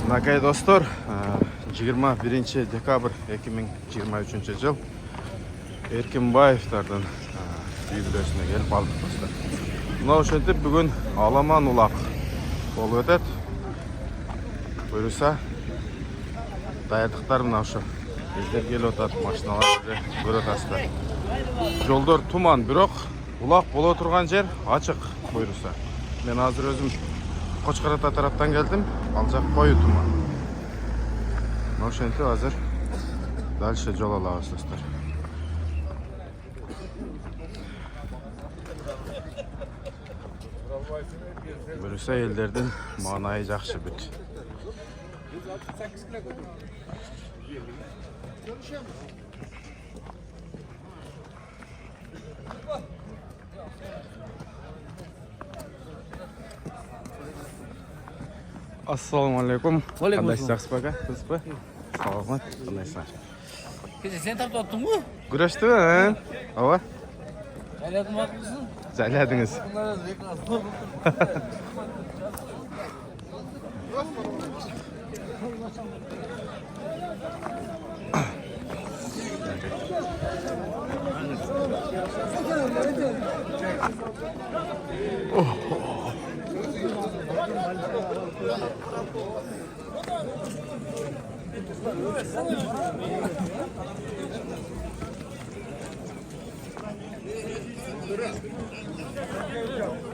Nakay dostlar, 21 dekabr 2023 yıl Erkinbayevlardan yüzdesine gelip aldık dostlar. Buna oşentip bugün Alaman ulaq olup ötet. Buyursa dayardıklar mı aşı? Bizler gel otat, maşinalar böyle otasılar. Yolдар tuman, biroq ulaq bola oturgan yer açık buyursa. Ben hazır özüm Qo'chqarata taraftan geldim. Alacak koyu tuman. Noşenti hazır. Dальше yol alabız dostlar. Buyursa ellerden manayı жақсы büt. Assalamualaikum. Waalaikumsalam. Qandaysiz Aqspaga? Qizpa? Salomat. Qandaysizlar? Sen tarafta ottun mu? Güreşti mi? Ava? Hayatım haklısın. Zayladınız. Bunlara reklam.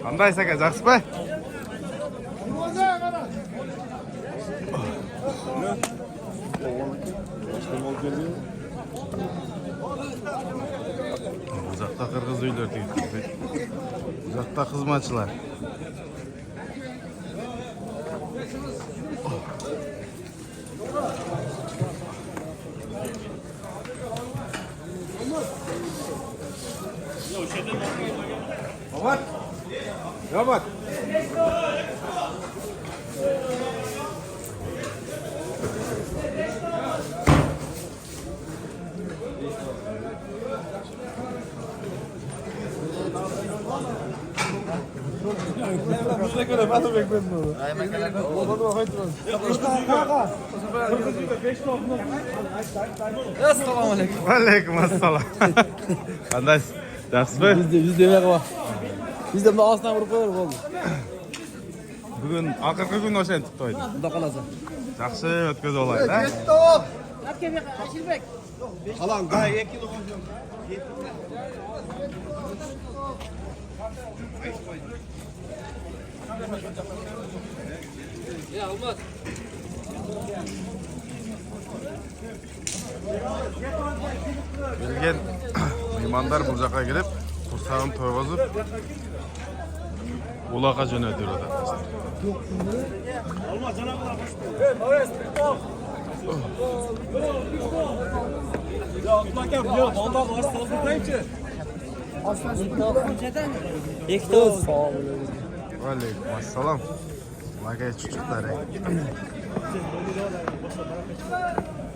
Qandaysiz aka, Aqspa? Uzakta Qırgız uylar deyildi. Uzakta xizmatçılar. Robot. Assalomu alaykum. Alaykum assalom. Qandaysiz? Yaxshimi? Bizde yemek var. Bizde bundan ağzından vurup koyarız oldu. Bugun oxirgi kun o'shantib to'ydi. Bunda kalasın. Yaxshi o'tkazib olaydi. Alan daha 2 kilo. Ya olmaz. Kelgan mehmonlar bu yoqqa kelib, qursog'ini to'yg'izib, uloqqa jo'natadi. Alaykum assalom. Magay chuchuklar.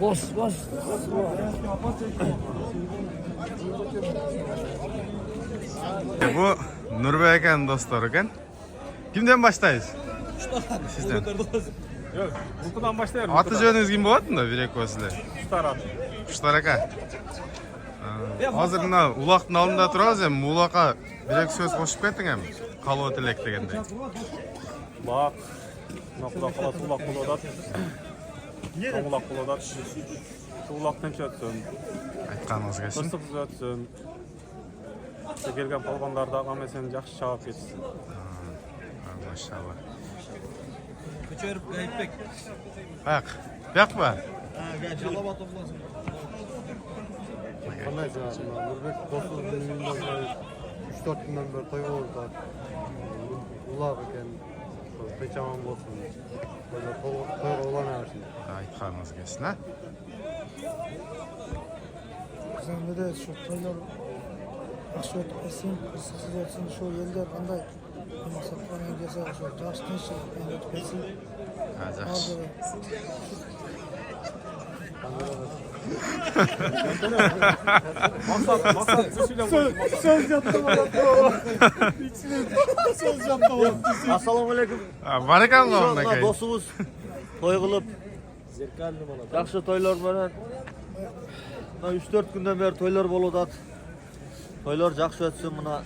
Boş. Bu Nurbek ekan dostlar ekan. Kimden başlayız? Sizden. Yok, Ulku'dan başlayalım. Atı jo'ningiz kim bo'ladimi da Virek sizlar? Tutar at. Qushlar aka. Hozir mana uloqning oldida turamiz ham, uloqqa Virek so'z qo'shib keting ham. Qalvo tilak deganday. Bak. Nokula kalat ulak buladat. Ulak buladat. Ulaktan çötsün. Aytganingiz kelsin. Fırsık ötsün. Gelgen palvanlarda ama sen yaxşı cevap geçsin. Maşallah. Köçerip gayipek. Bak. Bakma. Çalaba toplasın. Qandaysiz abi? Nurbek dostum günden beri 3-4 günden beri toy oldu. Ulaq ekan. Peçaman bo'lsin. Böyle toy olanarsin. Aytganingiz kelsin ha. Bizde de şu toylar yaxshi o'tib ketsin, qiziqsiz o'tsin, shu yerda qanday maqsadlarga kelsa, shu yaxshi tinchlik o'tib ketsin. Ha, yaxshi. Maksat söz yaptım adam. Söz yaptım adam. Assalomu alaykum. Barakalloh İnşallah aka. dostumuz toy kılıp yaxşı toylar bilen 3-4 günden beri toylar bolup toylar yaxşı ötsün. Mına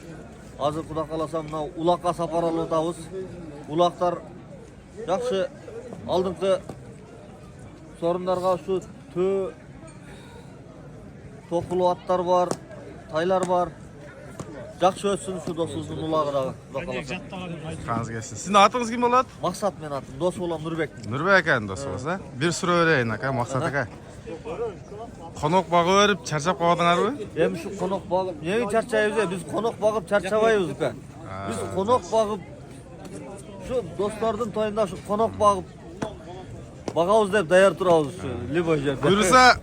azır Kuda kalasa mına ulakka sapar aludabız. Ulaklar yaxşı aldığımızda sorunlarga şu tokulu atlar var, taylar var. Yaxşı ötsün şu dostuzun ulağı da Kuda kalasa. Kanız gelsin. Sizin atınız kim болады? Maksat men atım, dost olam Nurbek. Nurbek ekan do'st bo'lsa. Bir sura öğreyin aka, maqsad aka. Qo'noq bag'ib berib charchab qoldinglarmi? Hem şu konak bağıp, niye çarçayız? Biz konak bağıp çarçabayız ki. Biz konak bağıp, şu dostlardan toyunda şu konak bağıp, bağavuz deyip dayar turağız şu Libojer. Buyursa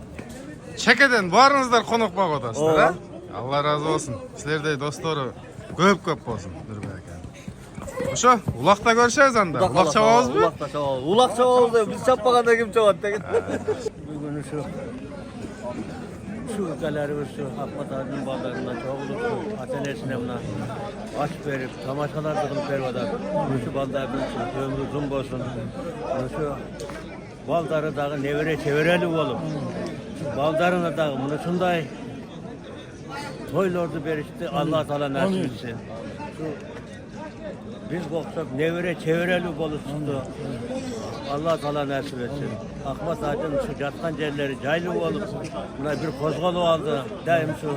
chekadan boringizlar qo'noq bog' o'tasizlar, ha? Allah razı olsun. Sizlerde dostları ko'p bo'lsin Nurbek aka. O'sha uloqda ko'rishamiz anda. Uloq chavabizmi? Uloqda chavabız. Uloq chavabız deyip biz çapmaganda kim çavat deyin. Bugün şu ülkelerimiz şu Akmat Ağacı'nın bağlarında çoğulur şu atölyesine buna aç verip tamaşalar tıkılıp vermeden şu baldarın şu ömrü uzun olsun. Şu baldarı dağı nevere çevireli olup şu baldarına dağı bunu şunday toylordu berişti Allah Teala nasip etsin. Şu biz koksak nevere çevireli olursundu. Allah Teala nasip etsin. Akmat Ağacı'nın şu yatkan yerleri caylı olup, buna bir kozgalı oldu. Daim şu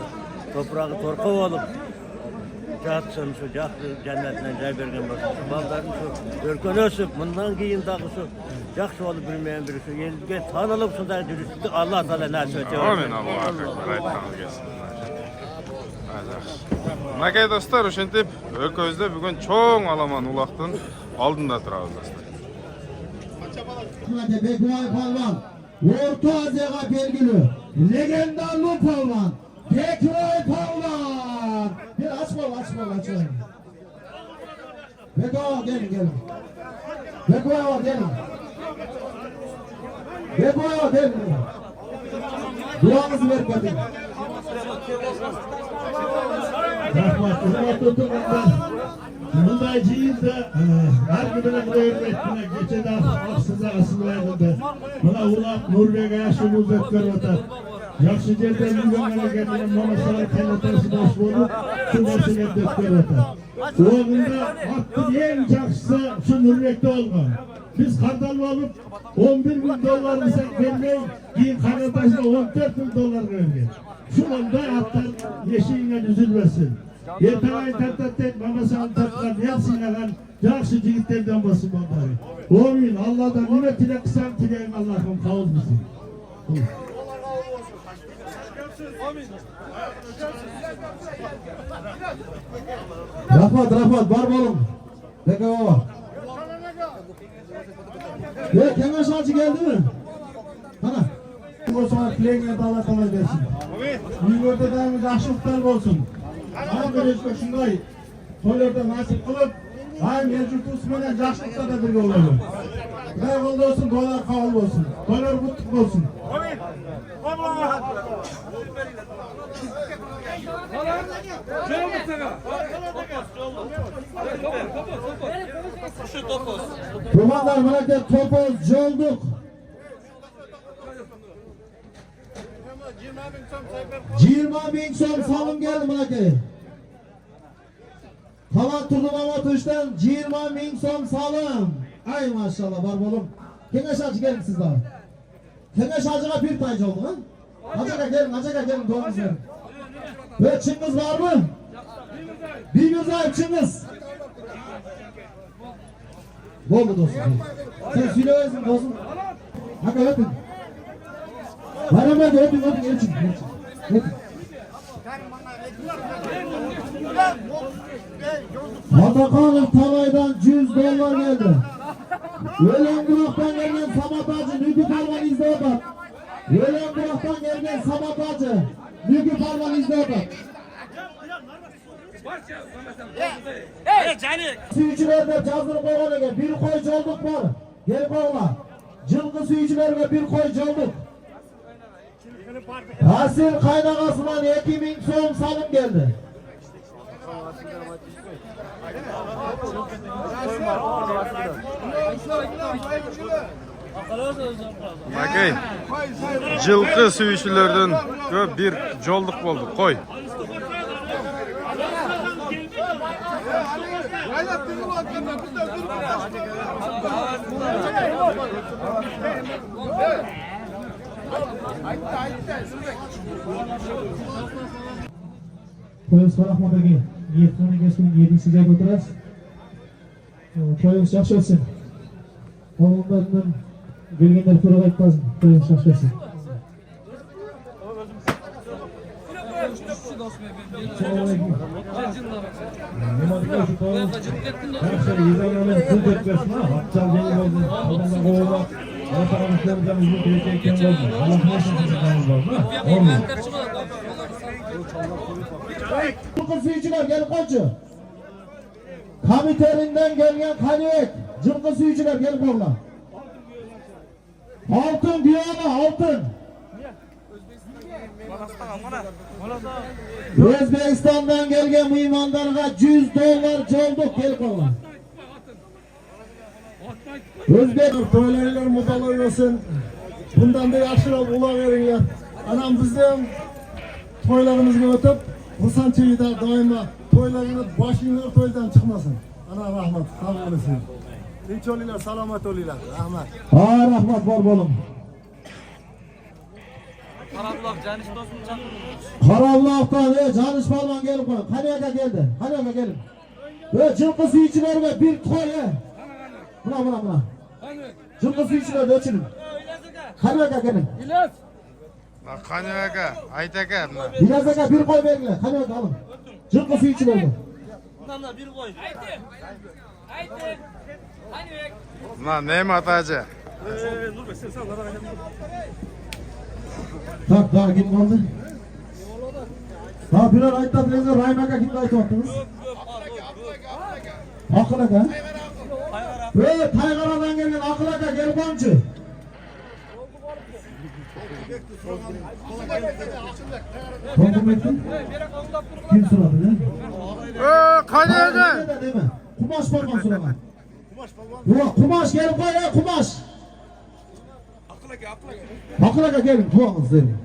toprağı torku olup, yatsın şu cennetinden cay bergen olsun. Şu baldarın şu örkön ösüp, bundan giyin dağı şu yakşı olup bilmeyen biri şu elge tanılıp şundan dürüstlük Allah Teala nasip etsin. Amin Allahu akbar. Aytganız kelsin. Nakay dostlar, o'shentip o'lkabizda bugun cho'ng olaman uloqdan oldinda turamiz dostlar. Bekvay Palvan, Orta Asya'ga belgili, legendarlı Palvan, Bekvay Palvan. Bir aç bol. Bekvay gelin. Bekvay gelin. Duanızı ver bakayım. Rahmat oturganda bunday jiyinda har kuni hurmatini kechada oqsiza asıllaydi. Buna uloq Nurbek yaxshi muzat ko'ryotar. Yaxshi yerda yurganlarga mana shular tanlatasi bosh bo'lib, shu narsaga deb ko'ryotar. O'g'ilda otning eng yaxshisi shu Nurbekda olgan. Biz qardal olib 11 bin dolar desak vermey, keyin qarindoshga 14 bin dolar vergan. Şununda atlar yeşiğine üzülmesin. Yetağayı tattattet, mamasını tatlar, yapsınlar, yaxşı jigitlerden basın onları. Amin. Allah'dan nime tile kısan tileyin Allah'ım kavuz mısın? Rafat, var oğlum. Peki baba. Ya Kemal Şalçı geldi mi? Hana. O zaman plakine Allah Teala versin. Uyurda daimi yaxşılıklar olsun. Ama böylelikle şunday toylarda nasip kılıp daim mevcut usmenen yaxşılıkta da birge olalım. Kıray oldu olsun, dolar kabul olsun. Dolar kutluk olsun. Kumanlar Meleket Topoz Colduk. 20 bin som salım geldi Meleket. Tavan turnuva atıştan 20 bin som salım. Ay maşallah var oğlum. Keneş Hacı gelin siz daha. Keneş Hacı'na bir taycı oldu ha? Hacı'na gelin doğumuz verin. Ölçünüz var mı? Bir güzel ölçünüz. Bol mu dostum? Sen söylüyorsun dostum. Hadi öpün. Beraber de öpün ölçün. Atakan'ın Talay'dan 100 dolar geldi. Ölen Burak'tan gelgen Samat Hacı, Nügü Parvan izle bak. Ölen Burak'tan gelgen Samat Hacı, Nügü Parvan izle bak. Suyucularda cazını koyana gel, bir koy colduk var. Gel koyla. Cılgı suyucularda bir koy colduk. Asil kaynağasından 2000 son salım geldi. Bakay. Жылқы сүйүүчүлөрдөн көп bir жолдук болду. Кой. Toyunuz Rahmat aka, niyetini keskin 7-size götürürüz. Toyunuz yaxşı olsun. Oğlumlarından gelgenler kurağa aytmasın. Toyunuz yaxşı olsun. Жылқы сүйүүчүлөр келип койчу. Комителинден келген Қалибек, жылқы сүйүүчүлөр келип койгула. Алтын пиано, алтын. Özbekistan'dan gelgen meymanlarga $100 jolduk gelip olun. Özbek toylarlar mudalar olsun. Bundan da yaşırap ula verirler. Anam bizden toylarımızı ötüp Hasan Çeyi'de daima toylarını başını toydan çıkmasın. Ana rahmet, sağ olasın. Dinç oluylar, salamat oluylar. Rahmet. Ha rahmet var bolum. Karavlak'tan Canış Palman gelip koyun. Hani aka geldi. Hani aka gelin. Ve жылқы suyucularına bir toy Buna. Жылқы suyucularına ölçünün. Hani aka gelin. Hani aka, Ayt aka. İlyas aka bir koy verin. Hani aka alın. Жылқы suyucularına. Bir koy. Buna Nemat Hacı. Tak daha kim kaldı? Daha birer ayıtta birinizde Rahim Aka kimde ayıta attınız? Akıl Aka. Evet Taygara'dan gelen Akıl Aka gel komşu. Komşu Metin? Kim suradı ne? Hani aka. Değil mi? Kumaş Palman suradı. Yok Kumaş gelin koy ya Kumaş. Akıl Aka gelin tuğanız deyin.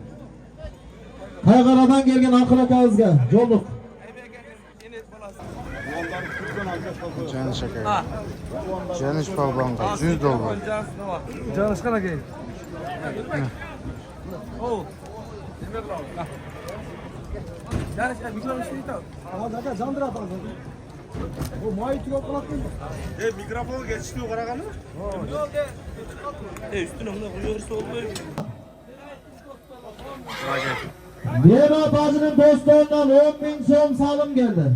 Taygara'dan gelgen Akıl Aka'nızga jolduk. Canış aka. Canış Palban'ga $100. Canış kana gel. Canış mikrofon üstüne tak. Ama zaten candır atalım. O mayı tüyop kulakın. Mikrofonu geçişliyor karakanı. Yok üstüne bunu koyuyorsa olmuyor. Nemat Hacı'nın dostlarından 10.000 som salım geldi.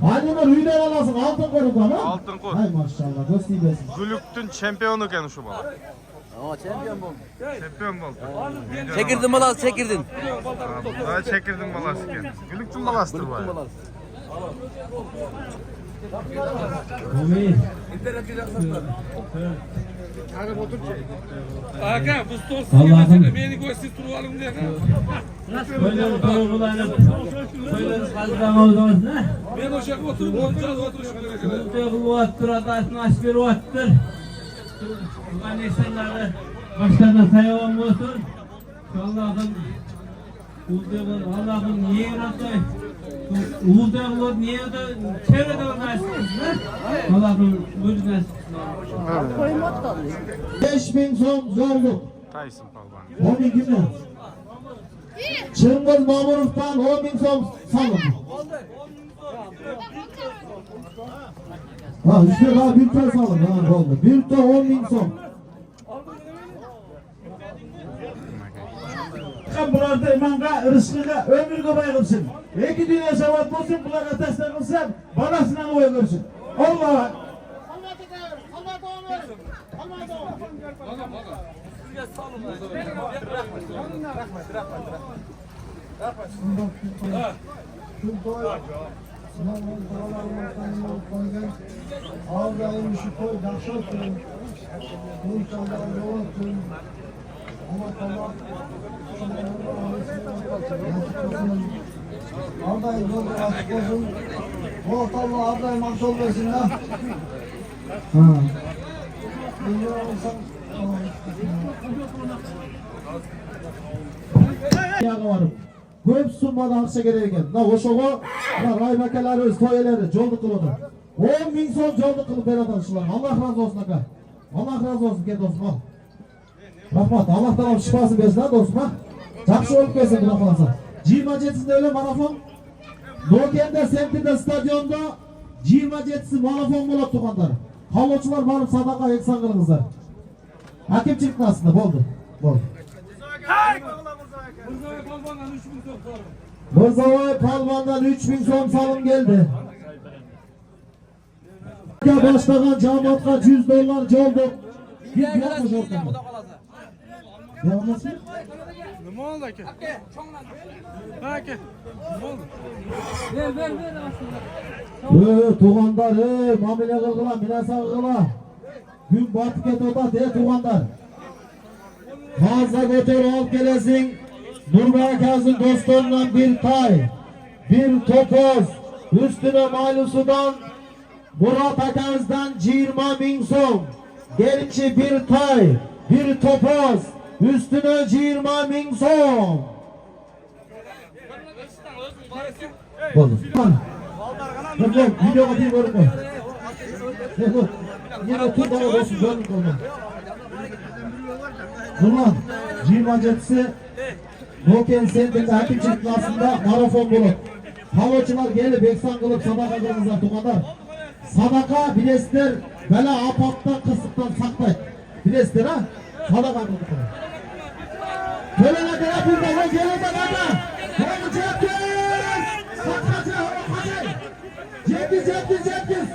Hadi bir hüyden alasın altın koruk ama. Altın kor. Hay maşallah göstereyim besin. Gülüktün çempiyonu eken şu bala. Ama çempiyon bu. Çempiyon oldu. Çekirdin balası çekirdin. Daha çekirdim balası eken. Gülüktün balasıdır bu ya. Aka bu stolsuz yemesene beni gösterip duralım diye. Böyle kavgalanıp böyle kaldıramazdınız ne? Ben o şaka oturup oturacağız oturuşum. Böyle otur adasını aç bir otur. Bu insanları başlarına sayavam olsun. Allah'ım Allah'ım niye yarattı? Uğurda niye de çevrede olmazsınız ne? Allah'ım buyurun. 5.000 som zorluk. Tyson Palban. 12 mi? Çırmız Mamurov'dan 10.000 som salım. Ha işte daha bir tane salım. Ha oldu. Bir de 10.000 som. Bularda imanga, rızkıga, ömürge bay kılsın. İki dünya sevat olsun, bular atasına kılsın, balasına oy görsün. Allah'a. Ağzayım şu koy, dakşa oturun. Bu insanlar yoğun oturun. Ama tamam. Ağzayım yolu açık olsun. Bu Allah ağzayım akşol versin ha. Milyon olsam Yağı varım. Köp summada akça gereken. Na oşoğu, na raybakeleri, toyeleri, joldu kılıdı. 10 bin son joldu kılıp beratanışılar. Allah razı olsun aka. Allah razı olsun ke dostum al. Rahmat, Allah tamam şifası versin ha dostum ha. Жақсы olup gelsin buna kalsa. 27'sinde öyle marafon. Nokende semtinde stadionda 27'si marafon bulup tuğanlar. Kavloçular varıp sadaka eksan kılыңızlar. Hakemçilik aslında boldu. Boldu. Mırzavay Palvan'dan 3000 son salım geldi. Başlagan cemaatga $100 jolduk. Bir yapmış ortada. Devam etsin. Nima oldu aka? Ha aka. Nima oldu? Tuğandar, mamile kılgıla, minasa kılgıla. Gün batık et oda de tuğandar. Fazla götür alıp gelesin. Nurbakaz'ın dostlarından bir tay, bir topoz, üstüne Maylusu'dan, Murat Akaz'dan 20.000 son. Gerinci bir tay, bir topoz, üstüne 20.000 son. Oldu. Yok yok, video atayım görünme. Yok yok, yine otur bana olsun görünme. Ulan, 27'si Noken Sent'in hakimçilik klasında marafon bulup havoçular gelip eksan kılıp sadaka kılınızlar tuğanlar. Sadaka bilesler bela apattan kısıktan saktay. Bilesler ha? Sadaka kılıp. Gelene kadar bir daha gelene kadar. Hadi Cengiz! Sakacı hadi! Cengiz!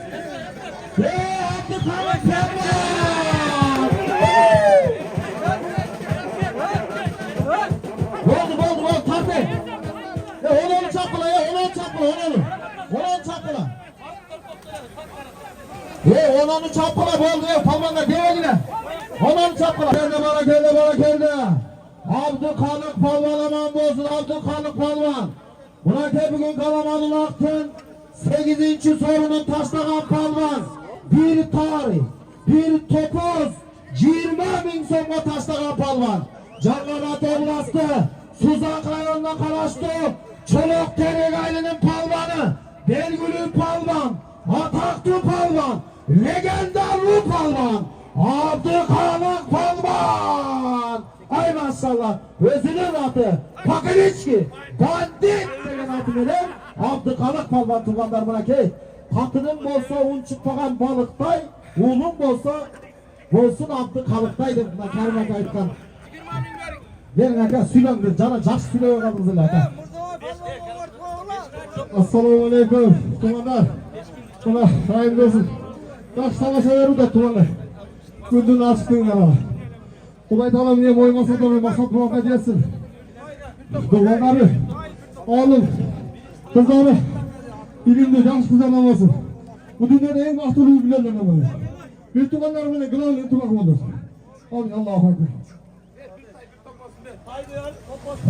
Abdülhamit Ferman! Oldu tartı. Onu çapıla onu çapıla. Onu çapıla boldu palmanda devredine. Onu çapıla. Geldi. Abdülkalık palvan aman bozsun Abdülkalık palvan. Buna bugün Kalamadın Aktın 8. sorunun taşlagan palvan. Bir tarih, bir topoz, 20.000 songa taşlagan palvan. Canlanat oblastı, Suzak rayonuna karaştı, Çolok Teregaylı'nın palvanı, Belgülü palvan, Ataklı palvan, legendarlı palvan, Abdülkalık palvan. Ay maşallah, özünün adı, Pakiliçki, bandit degen atı bilen, Abdülkalık palvan tuğanlar buna ki, katının bolsa un çıkmagan balıktay, ulun bolsa, bolsun Abdülkalıktay deb Karim aka aytkan. Verin aka, süylengdir, cana жақсы süylöp kaldınız aka. Assalamu alaikum, tuğanlar. Buna hayırlı olsun. Жақсы тамаша беру da tuğanlar. Gündün açtın ya. Құдай тағалам не оймаса да мақсат мұваффақ етсін. Туғандары, oğlum, kızları, ilimde жақсы kızlarına olsun. Bu dünyada en akıllı bilgilerden olmalı. Bir tuğanlar bile gılavlı tuğan olur. Amin Allah'a ekber.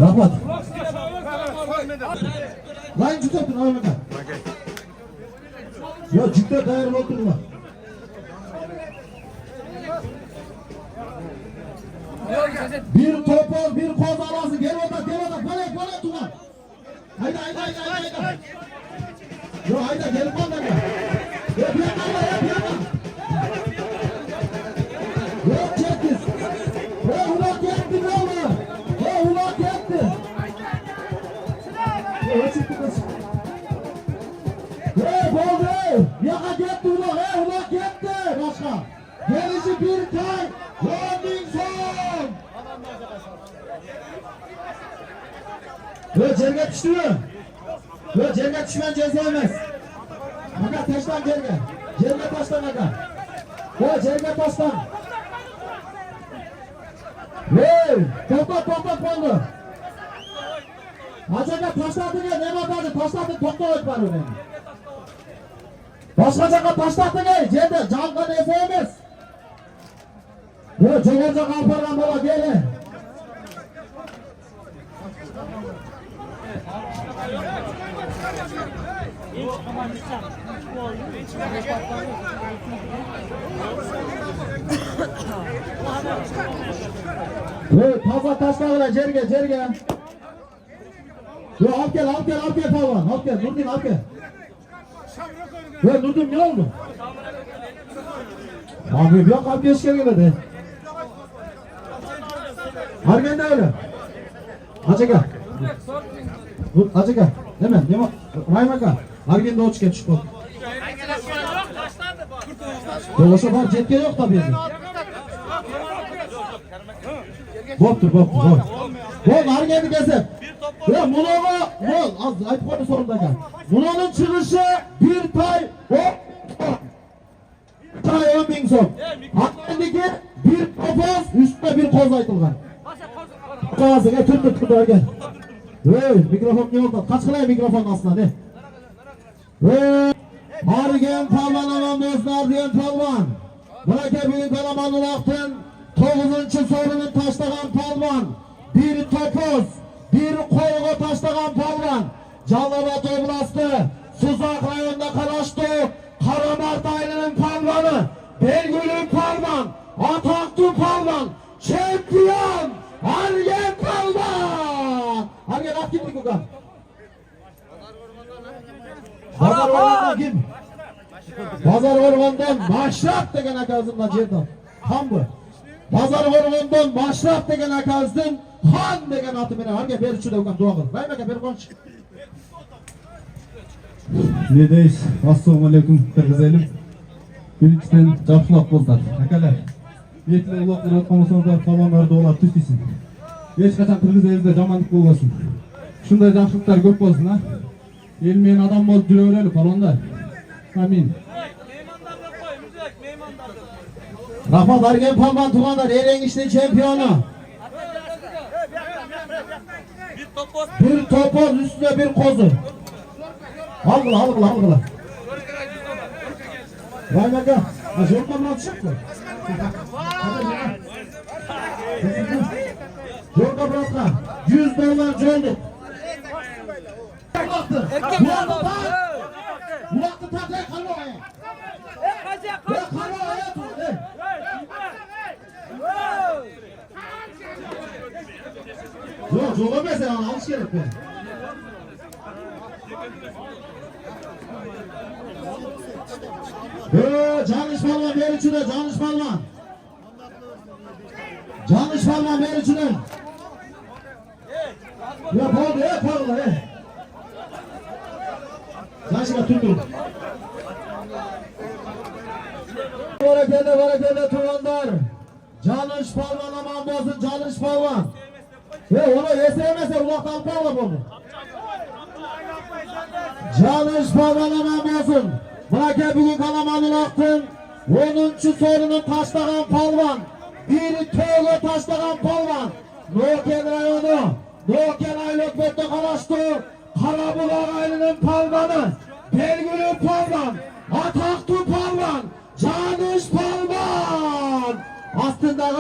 Rahmat. Lan cüttettin Ahmet Aka. Ya cüttet ayarlı oturma. Bir topoz, bir koz alası. Gel oda. Bana tuğan. Hayda. Yo hayda gelin bana ya. Ya bir yandan. Yok Cengiz. Ulak yetti ne oldu? Ulak yetti. Boldu. Yaka yetti ulak. Ulak yetti. Başka. Gerisi bir tay. Robinson. Cerge düştü mü? Cerge düşmen ceza emez. Aka taştan cerge. Cerge taştan aka. Cerge taştan. Tokat boldu. Acaba taşlattı gel. Ne bakardı? Taşlattı tokta var öyle. Başka caka taşlattı gel. Cerge canka neyse emez. Çoğunca kalparlan baba gel. Fazla taşlarla cerge. Yo al gel Pavan. Al gel Nurdin al gel. Yo Nurdin ne oldu? Abi yok abi geç gelmedi. Hargen de öyle. Acık gel. Acık gel. Hemen. Raymaka. Hargen de uç geç şu. Dolaşa var cetke yok tabii. Boptur. Bol hargeni kesip. Ya Muno'na bol. Az ayıp koydu sorunda gel. Muno'nun çıkışı bir tay. Tay 10.000 son. Hargendeki bir topoz üstüne bir koz aytılgan. Ağzına tuttu gel. Hey mikrofon ne oldu? Kaç kılay mikrofon aslında ne? Hey hargen palvan aman dostlar diyen palvan. Bırak büyük alamanın aktın. 9. sorunun taşlagan palvan. Bir topoz, bir koyga taşlagan palvan. Calabat oblasti, Suzak rayonunda kalaştı. Karamart ailinin palvanı. Belgülü palvan, ataklı palvan, şampiyon, Hargen palvan. Hargen at gittik Ugan. Pazar Orman'dan kim? Pazar Orman'dan başlat degen akazından Cerdan. Han bu. Pazar Orman'dan başlat degen akazdan Han degen atı beni. Hargen beri şurada Ugan dua kıl. Baymaka beri konuş. Nedeyiz? Assalamu alaikum Kırgızelim. Birincisinden жақсылап болдар. Akalar. Yetle ulaq uratqanısınızlar, palvanlar dolar tüstisin. Geç kaçan Kırgız elimizde jamanlık bolmasın. Şunday жақсылықтар көп болsun ha. Elmeyen adam bol жүрөөлü palvanlar. Amin. Rahmat Hargen palvan tuğanlar Erengiç'in şampiyonu. Bir topoz üstüne bir kozu. Algıla. Raymaka. Jorka mı atacak mı? Jorka bırakma. $100 oldu. Bulaktı takla kalmaya. Kalmaya tut. Yok yola mesela alış gerek be. Canış palvan ver içine, Canış palvan. Canış palvan ver içine. Ya palvan, Canış'a tutun. Barakede tuğanlar. Canış palvan aman bozun, Canış palvan. Onu yesemese ulaktan palvan onu. Canış palvan aman bozun. Bırak bugün kalamanın aktın. 10. sorunun taşlagan palvan. Bir tövbe taşlagan palvan. Noken rayonu. Noken aylok botta kalaştı. Karabulak aylının palvanı. Belgülü palvan. Ataklı palvan. Canış palvan. Aslında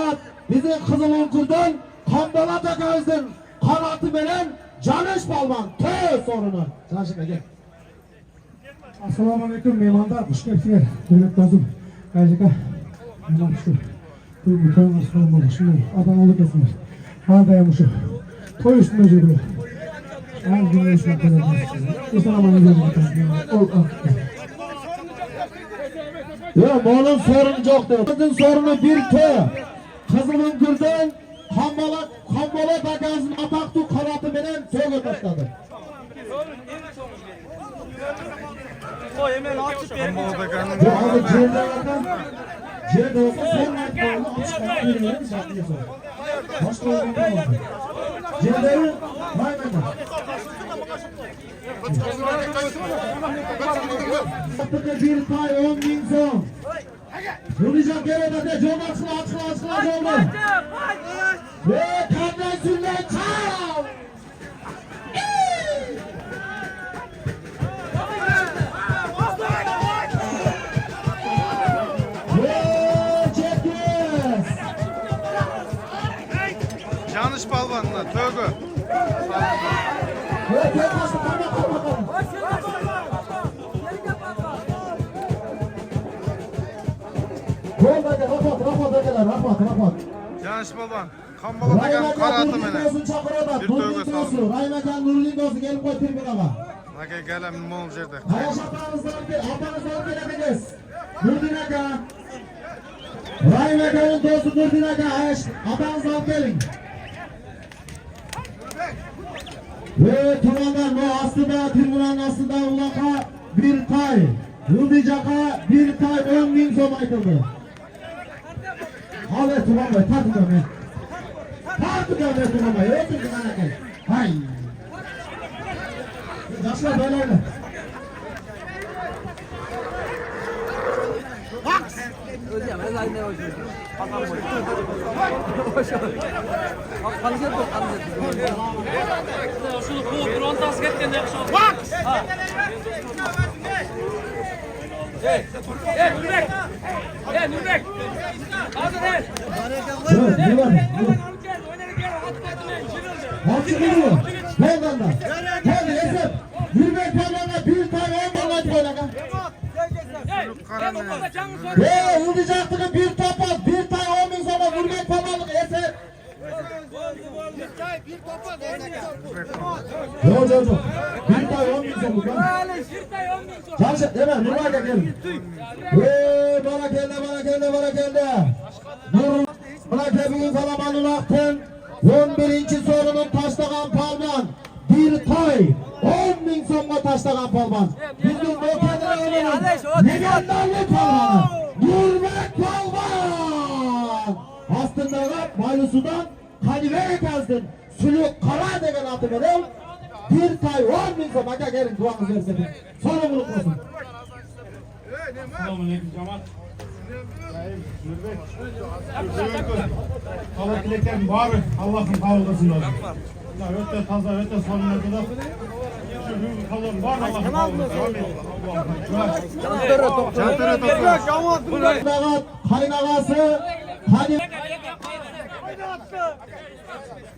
bizim Kızılınkur'dan Kandala Takağız'ın kanatı veren Canış palvan. Tövbe sorunu. Canış'a gel. Assalomu alaykum mehmonlar, xush kelibsizlar. Hurmatli do'stim. Qayerga? Mana shu. Bu to'y mas'ulun bo'ldi. Shunday odamlar kelsinlar. Hadayam shu. To'y ustida yuribdi. Har gün şuna kadar. Assalomu alaykum. Ya bunun sorunu yoktu. Kızın sorunu bir toy. Kızımın kırdan Kambala Takaz'ın ataklı kanatı veren toyga taşladı. O hemen açıp verin. Bu abi ciğerde olsa son ayaklarını açık ayaklarını saklıyorsun. Başka olduğunu olmadı. Ciğerleri Raymaka. Yaptıkta bir tay 10.000 son. Vuracak yere de John açıla John'u. Ve kardeşinden çal. Canış palvanına tövbe. Evet, Rahmat. Yanlış balban. Kambalı degan qara atı mene. Bir tövbe salın. Raymakan Nurlin dostu gelip koy tribünaga. Nake gelem mol jerde. Ayaş atanızdan geleminiz. Nurdin aka. Raymakan'ın dostu Nurdin aka. Ayaş atanızdan gelin. Ve turanlar bu aslında tribünanın aslında ulaka bir tay. Yıldızcaka bir tay 10.000 som aytıldı. Hadi Turan Bey, tartı dönme. Tartı dönme Turan Bey, ötür ki bana gel. Hay. Yaşlar böyle öyle. Şunu bu Durantas ketgende o'xshab. Bak! Nurbek! Nurbek! Hozir el! Ne var? Altı geliyor. Nereden da? Hadi Esef. Yürümek parmağına bir tane 10 bal atıyor lan. Yıldızcaklı'nın bir top at. Bir tane 10.000 zaman yürümek parmağına Esef. Yok. Bir tane 10.000 zaman. Çalışıp değil mi? Nuray'a gelin. Bana geldi. Dur. Bana bugün kalabalığın aktın. 11. sorunun taşlagan palman. Bir tay 10.000 sonuna taşlagan palman. Bizim Nokadır'ın legendarlı palmanı. Nurmek palman. Aslında Baylusu'dan Kaliveye kazdın. Sülük Kara degen atı verem. Bir tay 10.000 son. Baka gelin duanızı versin. Sorumluluk olsun. Selamünaleyküm cemaat. Allah dileklerim var. Allah'ım kabul etsin. Öte taza, öte sonuna kadar. Şu büyük kalın var Allah'ım kabul etsin. Çantara topla. Kaynağası Hadi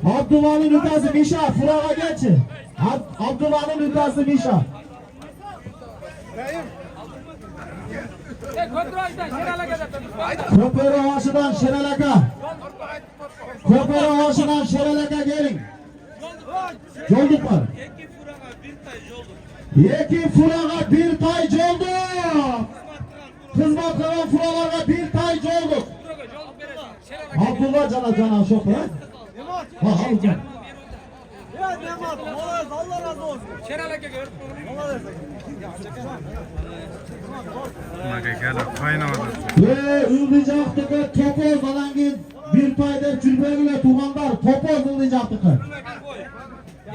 Abdullah'ın ülkesi Mişa Fırağa geç. Abdullah'ın ülkesi Mişa. Köperi Hoşu'dan Şerelaka. Köperi Hoşu'dan Şerelaka gelin. Jolduk var. Yeki Fırağa bir tay jolduk. Kızma kalan Fırağa'ya bir tay jolduk. Abdullah cana şok ya. Ha alacağım. Ya Nemat, Allah razı olsun. Nake gele kaynamadı. Ve ıldıcaktıkı topoz alangin bir tayda çürbeğiyle tuğandar topoz ıldıcaktıkı.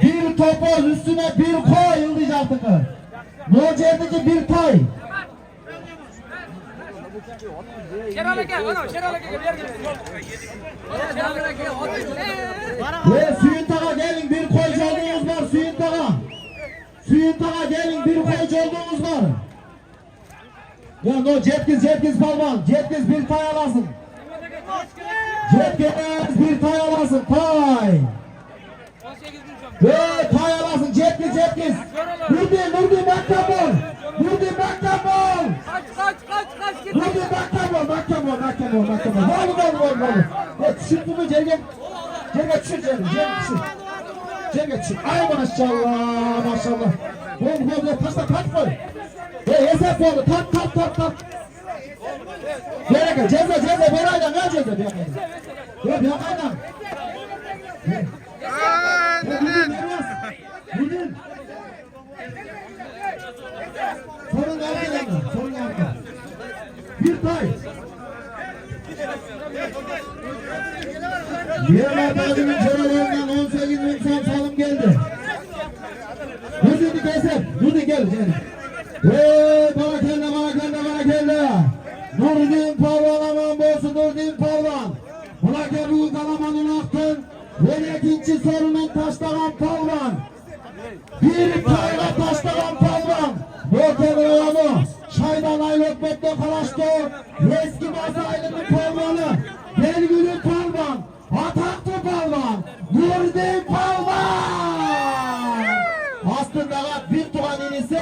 Bir topoz üstüne bir koy ıldıcaktıkı. Nocerdeki bir tay. Ve Suyun Tağa gelin bir koycu olduğunuz var Suyun Tağa. Suyun Tağa gelin bir koycu olduğunuz var. Ya no Cetkiz palman. Cetkiz bir tay alasın. Cetkiz bir tay alasın. Tay. Ve tay alasın. Cetkiz. Nurdin Bakkabol. Nurdin Bakkabol. Gol. Düşürdü mü Cerge düşür. Ay maşallah. Gol pasta tat koy. Hesap oldu. Tat. Gerek ceza beraydan ne ceza bir yakaydan. Nurdin. Sorun arkadaşlar. Bir tay. Yerler Dağcı'nın çoralığından 18.000 son salım geldi. Nurdin kesip. Nurdin gel. Bana kelle. Nurdin Pavlan aman bolsun Nurdin Pavlan. Buna gel bu kalamanın aktın. Ve ikinci sorunun taşlagan Pavlan. Bir tayla taşlagan Pavlan. Nokadır oğlu. Şaydan Aylokbek'te kalaştı. Eski bazı aylının Pavlan'ı. Belgülü Pavlan. Ataklı Pavlan. Nurdin Pavlan. Aslında bir tuğan inisi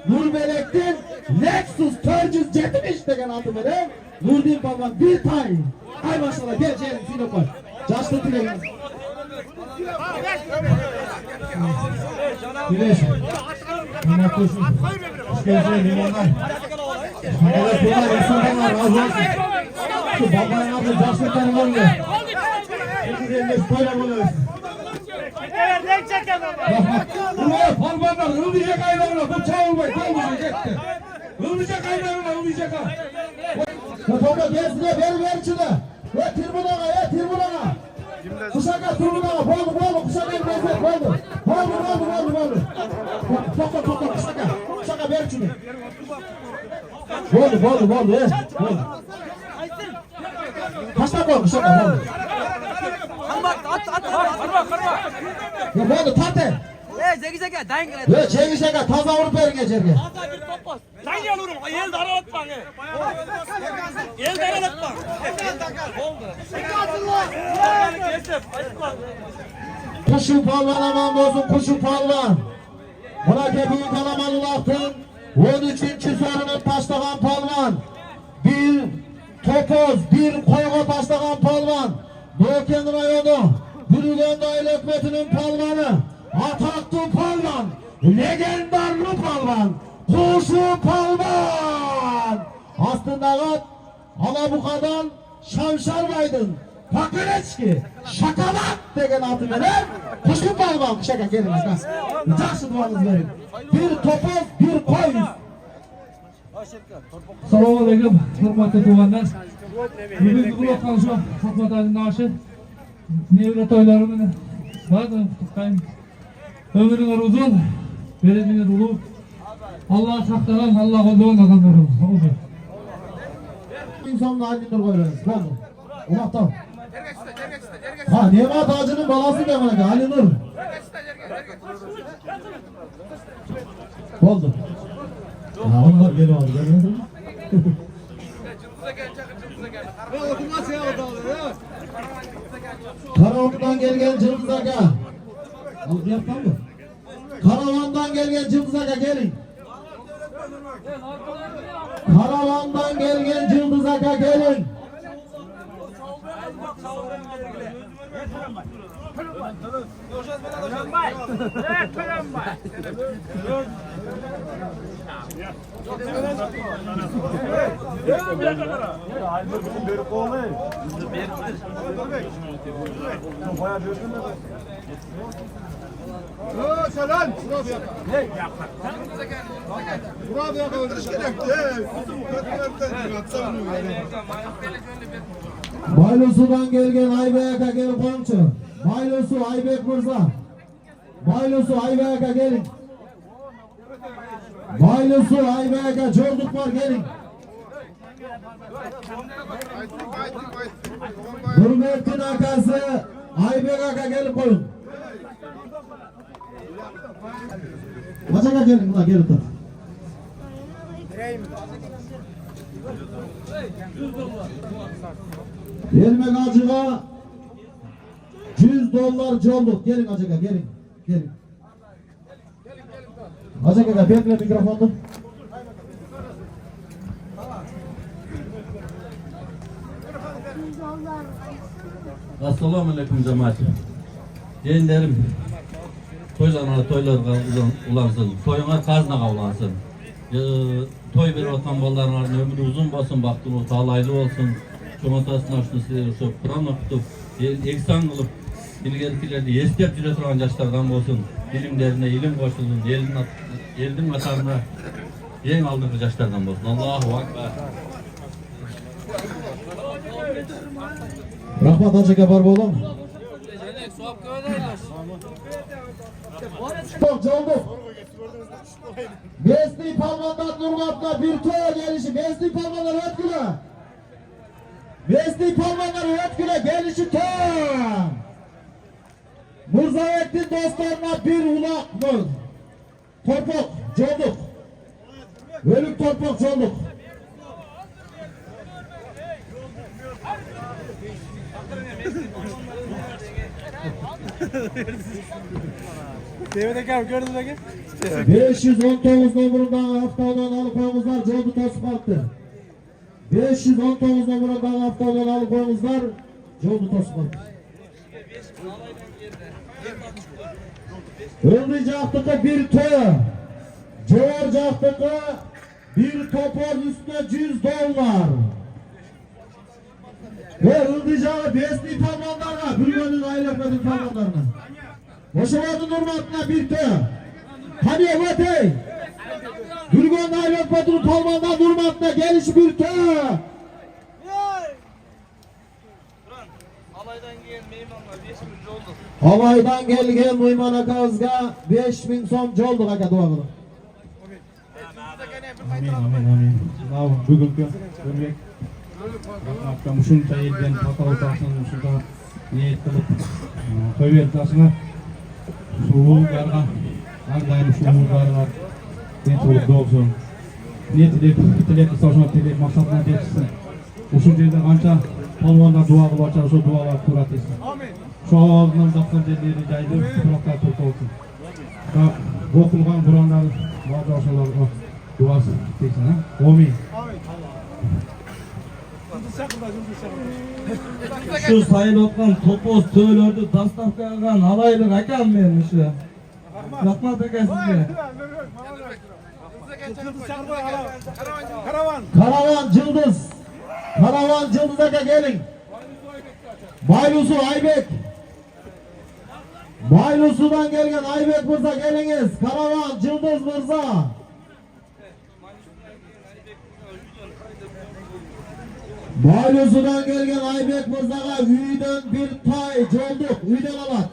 Nurbelek'tin Lexus 470 degen adı böyle. Nurdin Palvan bir tay. Ay maşallah gel Ceylin Sinop var. Yaşlı Tüleyin. Güneş. Mehmet Koşun. Hoş geldin limonlar. Hakalar bunlar insanlar var. Az olsun. Şu babayın adı yaşlı tanımlar mı? Şimdi eliniz böyle bunu. Ulan palvanlar ılmayacak aylarına bu çağırmayı kalmayacak etti. Ilmayacak aylarına ılmayacak ha. Topa gezine ver şuna. Ve tribunana. Kuşaka tribunana. Boldu kuşaka gezine boldu. Boldu. Topa kuşaka ver şunu. Boldu. Kaçta boldu kuşaka boldu. Ya boldu tate. Cengiz Ege taza vurup verin geçerken. Sen yalıyorum. El daralıp bana. El daralıp bana. Kuşu palvan aman olsun kuşu palvan. Buna büyük Alamalı Lahtın 13. sorunu taşlagan palvan. Bir topoz, bir koyga taşlagan palvan. Doğuken rayonu Bürülen Daylı Hükmeti'nin palvanı. Ataklı palvan. Legendarlı palvan. Kuşu palvan. Aslında Alabuka'dan Şavşarbaydın. Pakireçki, şakalak degen adı veren kuşu palvan. Şaka geliniz lan. Жақсы duanız verin. Bir topoz, bir koy. Assalomu alaykum, hurmatli tuğanlar. Bugungi quloq qolishi Fatmat Alining oshi. Nevra to'ylarini ba'zan tutqayım. Ömrüňiz uzun, berediňiz ulug. Allah saqlagan, Allah qo'llagan odamlar bo'lsin. İnsanın halini koyuyoruz. Oldu. Ulaktan. Ha Nevat Ağacı'nın balası gelmedi. Ali Nur. Oldu. Ya onlar geliyor. Karavandan gelgen Cılız Aga. Yaptan mı? Karavandan gelgen Cılız Aga gelin. Karavandan gelgen Cılız Aga gelin. Baylusu'dan gelgen Aybek'e gelin komşu. Baylusu Aybek Mırza. Baylusu Aybek'e gelin. Baylusu Aybek'e çocuk var gelin. Hürmet'in akası Aybek'e gelin koyun. Maçaka gelin buna gelin tut. Gelmek acığa $100 colduk. Gelin acığa gelin. Gelin. Acığa bekle mikrofonu. Assalamu alaikum cemaati. Yeğenlerim, toylarga ulansın, toyuna kazna ulansın. Toy bir otan ballarının ömrü uzun basın, baktığını talaylı olsun. Çoğuntasını açtı sizleri çok Kur'an okutup, eksan kılıp, ilgilikileri yestep jüre turan yaşlardan olsun. Bilimlerine ilim koşulsun, elin vatanına en aldırıcı yaşlardan olsun. Allahu Akbar. Rahmat acığa var bu oğlum. Çok colduk. Mesli Palman'dan Nurgat'la bir toy gelişi. Mesli Palman'dan Ötkül'e. Mesli Palman'dan Ötkül'e gelişi toy. Murzavettin dostlarına bir ulak mı? Torpuk, colduk. Ölük torpuk, colduk. Devede gel gördün mü? 519 numarından haftadan alıp havuzlar Codu Tosuk attı. 519 numaradan haftadan alıp koyunuzlar. Yoldu Tosman. Öldürecektıkı bir toya. Çoğurcaktıkı bir topor üstüne $100. Ve ıldıcağı besli tamamlarına, Bürgön'ün aileflerin tamamlarına. Boşamadın hürmetine bir toya. Hani evatey. Bürgön'ün aileflerin tamamlarına hürmetine geliş bir toya. Alaydan gelgen Muyman akağızga 5000 so'm joldu aka dua qilib. Amin. Sağ bugünkü görmek. Akşam şuncha yelden taqavutasını şuncha niyet qilib qo'yib bertasini suğularga ardayım suğularga tinchlik bo'lsin. Niyetlik tilek so'zma tilek maqsadlarga yetsin. O'sha yerda qancha polvonlar duo qilib ochar, o'sha duolar quvvat etsin. Şu ağzından dağıtan derleri caydı, tuturaklar Türk olsun. Bu kılgan buranlar, bazı aşağılarına duası teksin ha? Amin. Şu sayın otkan topoz töölördü dastaf kılgan alaylık akam vermiş ya. Rahmat aka sizge. Karavan Cıldız. Karavan Cıldız aka gelin. Baylusu Aybek. Baylusu'dan gelgen Aybek Mirza geliniz. Karavan Cıldız Mirza. Baylusu'dan gelgen Aybek Mirza'ga üyden bir tay jolduk. Üyden alak.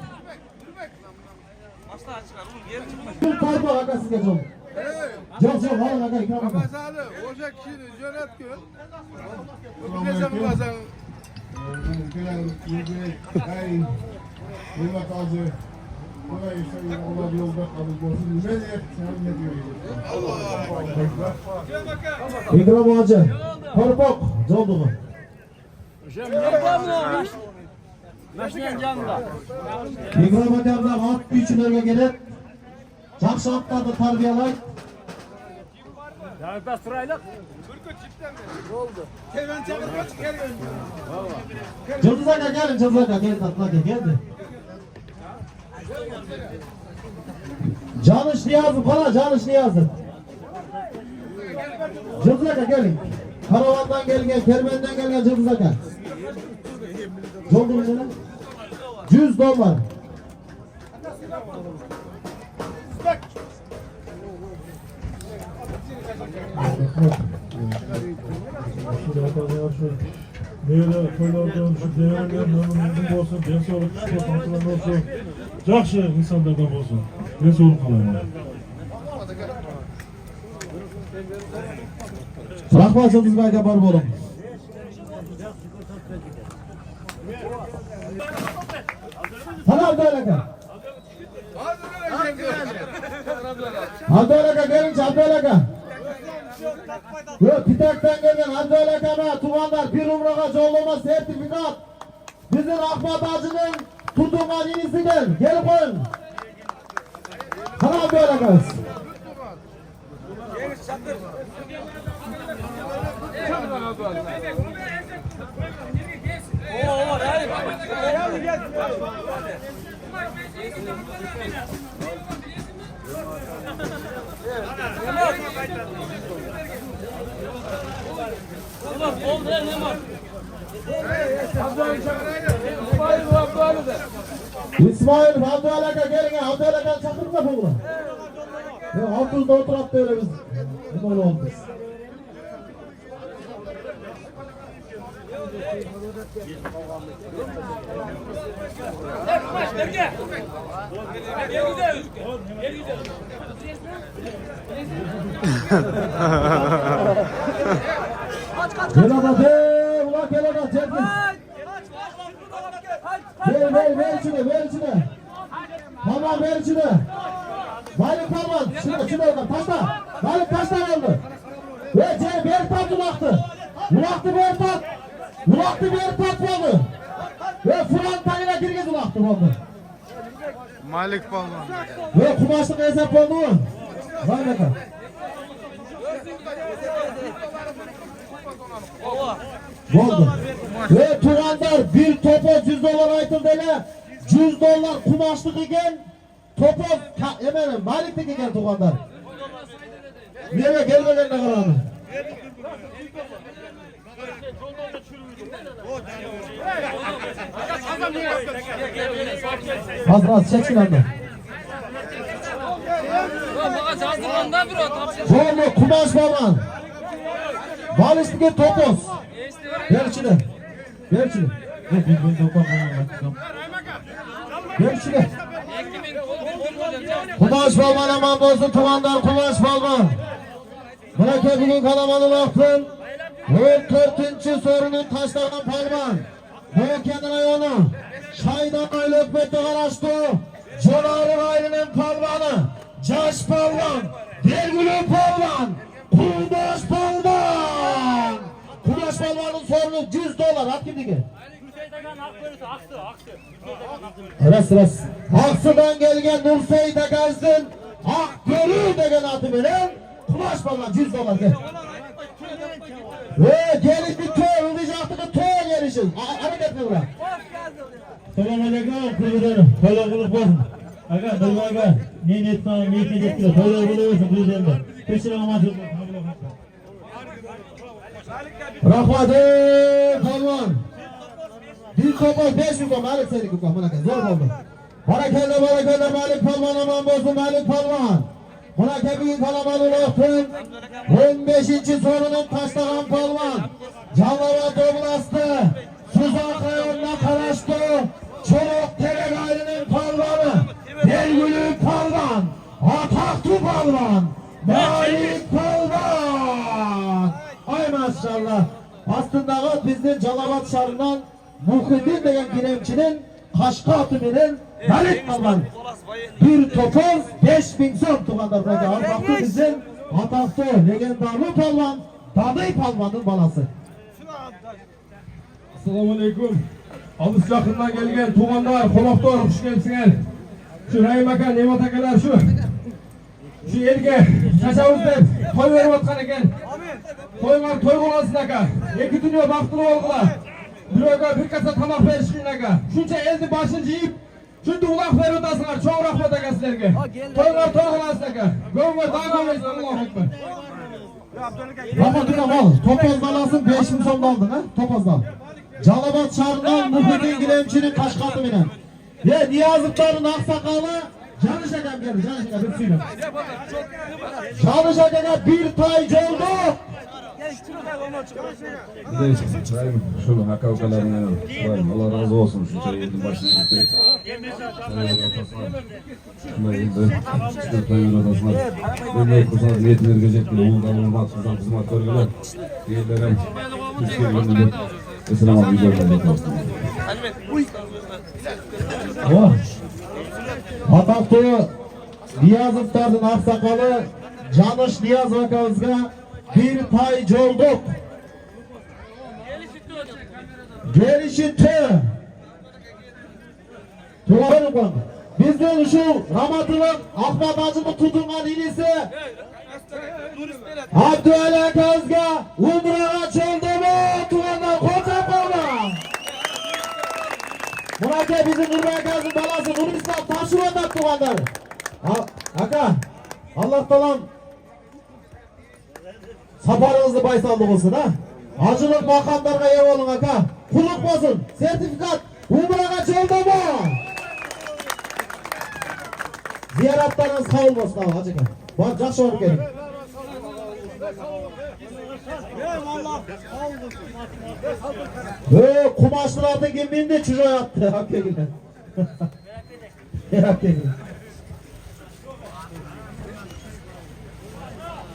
Bir tay bu aka sizge jol. Jol alın aka ikram aka. Oşa kişini yönetken. Bu gece mi kazan? Hürmet azı. Buna işte onlar yolda kabul olsun. Ne diye sen ne diyorsun? İkram Hacı. Korpok. Joldu mu? İkram akamdan at güçlerine gelip жақсы аттарды тәрбиелайды. Yanıkta sırayla. Cıldız aka gelin, Cıldız aka gelin, tatlı aka geldi. Canış Niyazı bana, Canış Niyazı. Cıldız aka gelin. Karavandan gelgen, kermenden gelgen Cıldız aka. Joldu mu canım? $100. Böyle toylardan şu değerler memnuniyet olsun, ben sağlık, spor antrenörü olsun, yaxşı insanlardan olsun. Ben sağlık kalayım. Rahmat Cıldız Bey'e bar bolun. Sana Abdülaka. Abdülaka gelince Abdülaka. Yok Pitak'tan gelgen Abdülaka'na tumanlar bir umraga jollama sertifikat. Bizim Ahmet Hacı'nın tutungan inisinden gelip koyun. Sana Abdülaka. İsmail Abdülaka gelin, Abdülaka çakırın da bunu. Ya altımızda oturup da öyle biz. Ne böyle oldu? Gelabate, ulan gelabate, çekil. Ver içine. Tamam ver içine. Baylık parmağın, şuna oradan, taşla. Baylık taşla aldı. Ve bir tat ulaktı. Ulaktı bir tat. Ulaktı bir tat oldu. Ve Fıran tayına girgez ulaktı oldu. Malik Palman. Ve kumaşlık hesap oldu mu? Vay bakalım. Oldu. Ve Turanlar bir topoz 100 dolar aytıldı hele. 100 dolar kumaşlık iken topoz hemen maliklik iken Turanlar. Niye gelmeden ne karanı? Az çeksin anda. Zorlu kumaş baban. Balistik topoz. Ver içine. Ver içine. Ver içine. Kumaş balman aman bozdu Tuvanlar kumaş balman. Bırak bugün kalamanı baktın. 14. sorunun taşlanan palman. Böyle kendine yolu. Şaydan öyle öpmette karaştı. Coları ailenin palmanı. Caş palman. Dergülü palman. Kumaş palman. Kumaş palmanın sorunu 100 dolar. At kimdi ki? Ras. Aksı'dan gelgen Nursey de gezsin. Akgörü degen atı veren. Kumaş palman 100 dolar gel. Geliş bir toy, ıldıcaktığı toy gelişin. Hareket mi bırak? Selamünaleyküm, kuzularım. Toylakılık olsun. Aga, durma aga. Ne etmem, ne etmeyecektir. Toylakılık olsun kuzularım. Peşine amacım. Rahmadi Kalman. Bir kopar 5 yukam. Malik seni yukam. Zor oldu. Barakeller Malik Palman aman bozdu Malik Palman. Buna kebin kalabalık olsun. 15. sorunun taşlanan palman. Canlava doblastı. Suzan kayonuna karaştı. Çoluk Terek ailenin palmanı. Dergülü palman. Ataklı palman. Malik palman. Ay maşallah. Aslında bizden Calabat şarından Muhyiddin degen giremçinin Kaşka atı bilen Malik palman. Bir topoz 5000 son Tuğanlar bırakı. Baktı bizim ataklı legendarlı palman. Daday palmanın balası. Assalamualaikum. Alış yakından gelgen Tuğanlar, konaklar, hoş geldiniz. Şu Rahim Aka, Nemat Akalar şu yerge şaşavuz dep toy verip atkan eken. Toylar toy kolasın aka. İki dünya baktılı oldular. Bir oga bir kasa tamak verişkin aka. Şunca eldi başını yiyip şimdi ulak verip atasınlar. Çok rahmet aka sizlerge. Toylar toy kolasın aka. Gömme daha gömmeyiz. Allah'a ekber. Rahmetine mal. Topoz balasın 5000 sonda aldın ha. Topozdan. Calabat şarından Muhyiddin Giremçinin Kaşkatı binen. Ve Niyazıkların aksakalı Canı Şakam geldi. Canı Şakam bir suyla. Canı Şakam'a bir tay oldu. Şunu hakavkalarına Allah razı olsun şu çayın başını gitti. Ben de kursal niyetini verecek bile. Ondan olmaz. Kursal bizim aktörler. Diğerlerim. Türkiye'nin Esra abi güzel olsun. Oh. Ataklı Niyazıkların aksakalı Canış Niyaz Vakavızga bir tay olduk. Gelişi tü. Tuğanı konu. Bizden şu Ramatıl'ın Ahmet Hacı'nı tutungan ilisi Abdüele Kazga Umra'a çoldu mu? Tuğanlar koca kola. Murat'e bizim Umra'a Kaz'ın balası Nuristan taşı vatak Tuğanlar. Aka Allah talan saparınızı baysallık olsun ha. Hacılık makamlarına ev olun aka. Kuluk olsun. Sertifikat. Umra'a çoldu mu? Ziyaratlarınız kabul olsun abi hacı. Bak жақсы oldu gelin. Kumaşlılardan geminde çocuğa yattı. Hakkı gülden. Hakkı gülden.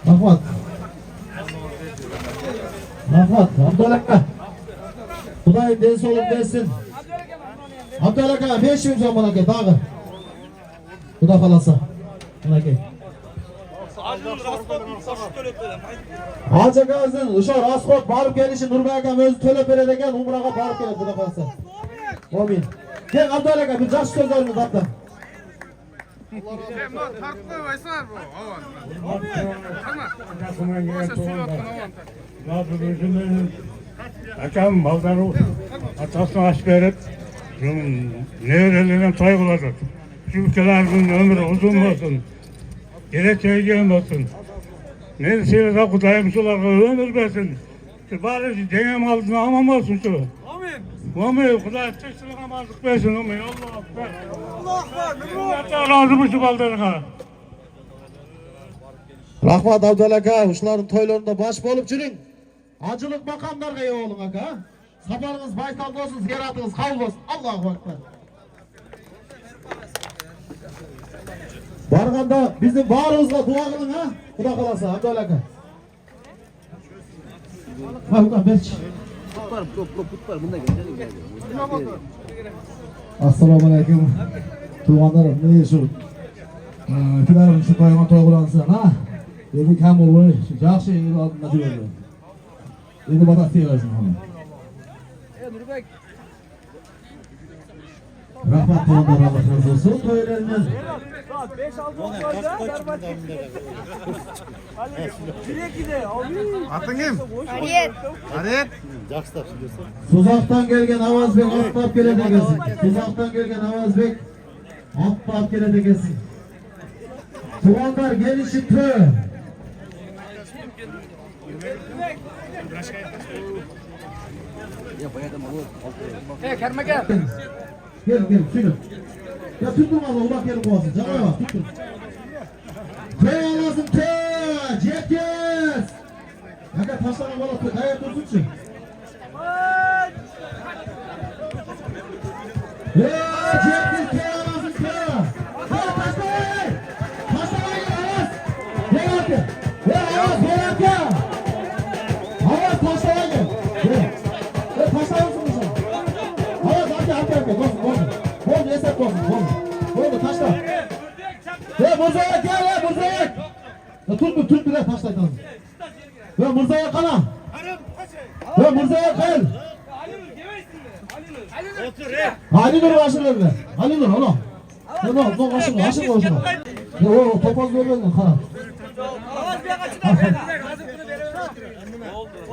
Rahmat. Rahmat. Abdülaka. Kudayım densi olup densin. Abdülaka 5 gün zaman ake dağı. Kuda kalasa. Buna gel. Hacı Gaz'ın uşa raskot barıp gelişi Nurbekam özü tölep verereken Umra'a barıp gelip kuda kalasa. Amin. Gel Abdülaka bir жақсы sözlerimiz hatta. Akam baldarı atasını aç verip nevrelerinden toy kılacak. Şu ülkelerin ömrü uzun olsun. Geleceğin olsun. Ne seyrede kutayım sularına ömür versin. Bari dengem altına amam olsun şu. Amin. Amin. Kuday tıksılık amazlık versin. Amin. Allah akbar. Allah akbar. Allah razı olsun baldarına. Rahmat Abdal aka, uşların toylarında baş bolup жүрün. Acılık makamlarga ие болуң aka. Safarınız baysal olsun, ziyaratınız kabul olsun. Allahu akbar. Barganda bizim barımızga dua kılın ha. Kuda kalasa Abdal aka. Ha ulan belki. Assalamu alaikum. Tuğanlarım ne şu? Tülerim şu toyuna toy kılansın ha. Endi kam bo'lmay, yaxshi yil oldinda jo'rdi. Endi batat tegazin hamma. Nurbek. Rahmat to'g'ri Allah razı olsun. To'ylarimiz. Saat 5-6 olsaydı berbat gitti. Direkt gide. Atın kim? Ariyet. Ariyet. Tuzaktan gelgen Avazbek atlap keledi gelsin. Tuzaktan gelgen Avazbek atlap keledi gelsin. Tuğanlar gelişi tö. Kerme gel. Gel şunu. Ya tuttum Allah ulak yerim kovasın. Canına bak tuttum. Tö alasın tö. Cetkez. Haka taşlama bana tö. Dayak dursun şu. Cetkez tö alasın tö. Taşlamayın. Taşlamayın Avaz. Gel artık. Avaz gel artık. Avaz taşlamayın. Taşlamışsın mısın? Avaz hadi. Bol yeset olsun. Bol taşla. Mırzayak gel Mırzayak. Tut bir taşla. Mırzayak kana. Mırzayak gel. Ali Nur başını verdi. Ali Nur oğlum. Oğlum başını koşma. Topaz vermedin kana.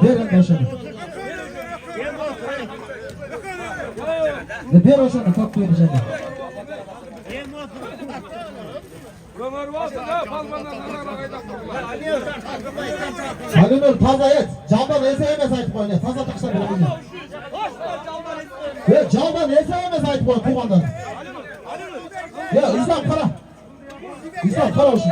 Verin başını. Ver o şunu top vereceğim. Ali Nur taza et. Camdan ezemez ayıp oyna. Taza taşla verelim. Ve camdan ezemez ayıp oyna kumandan. Ya İslam kara. İslam kara olsun.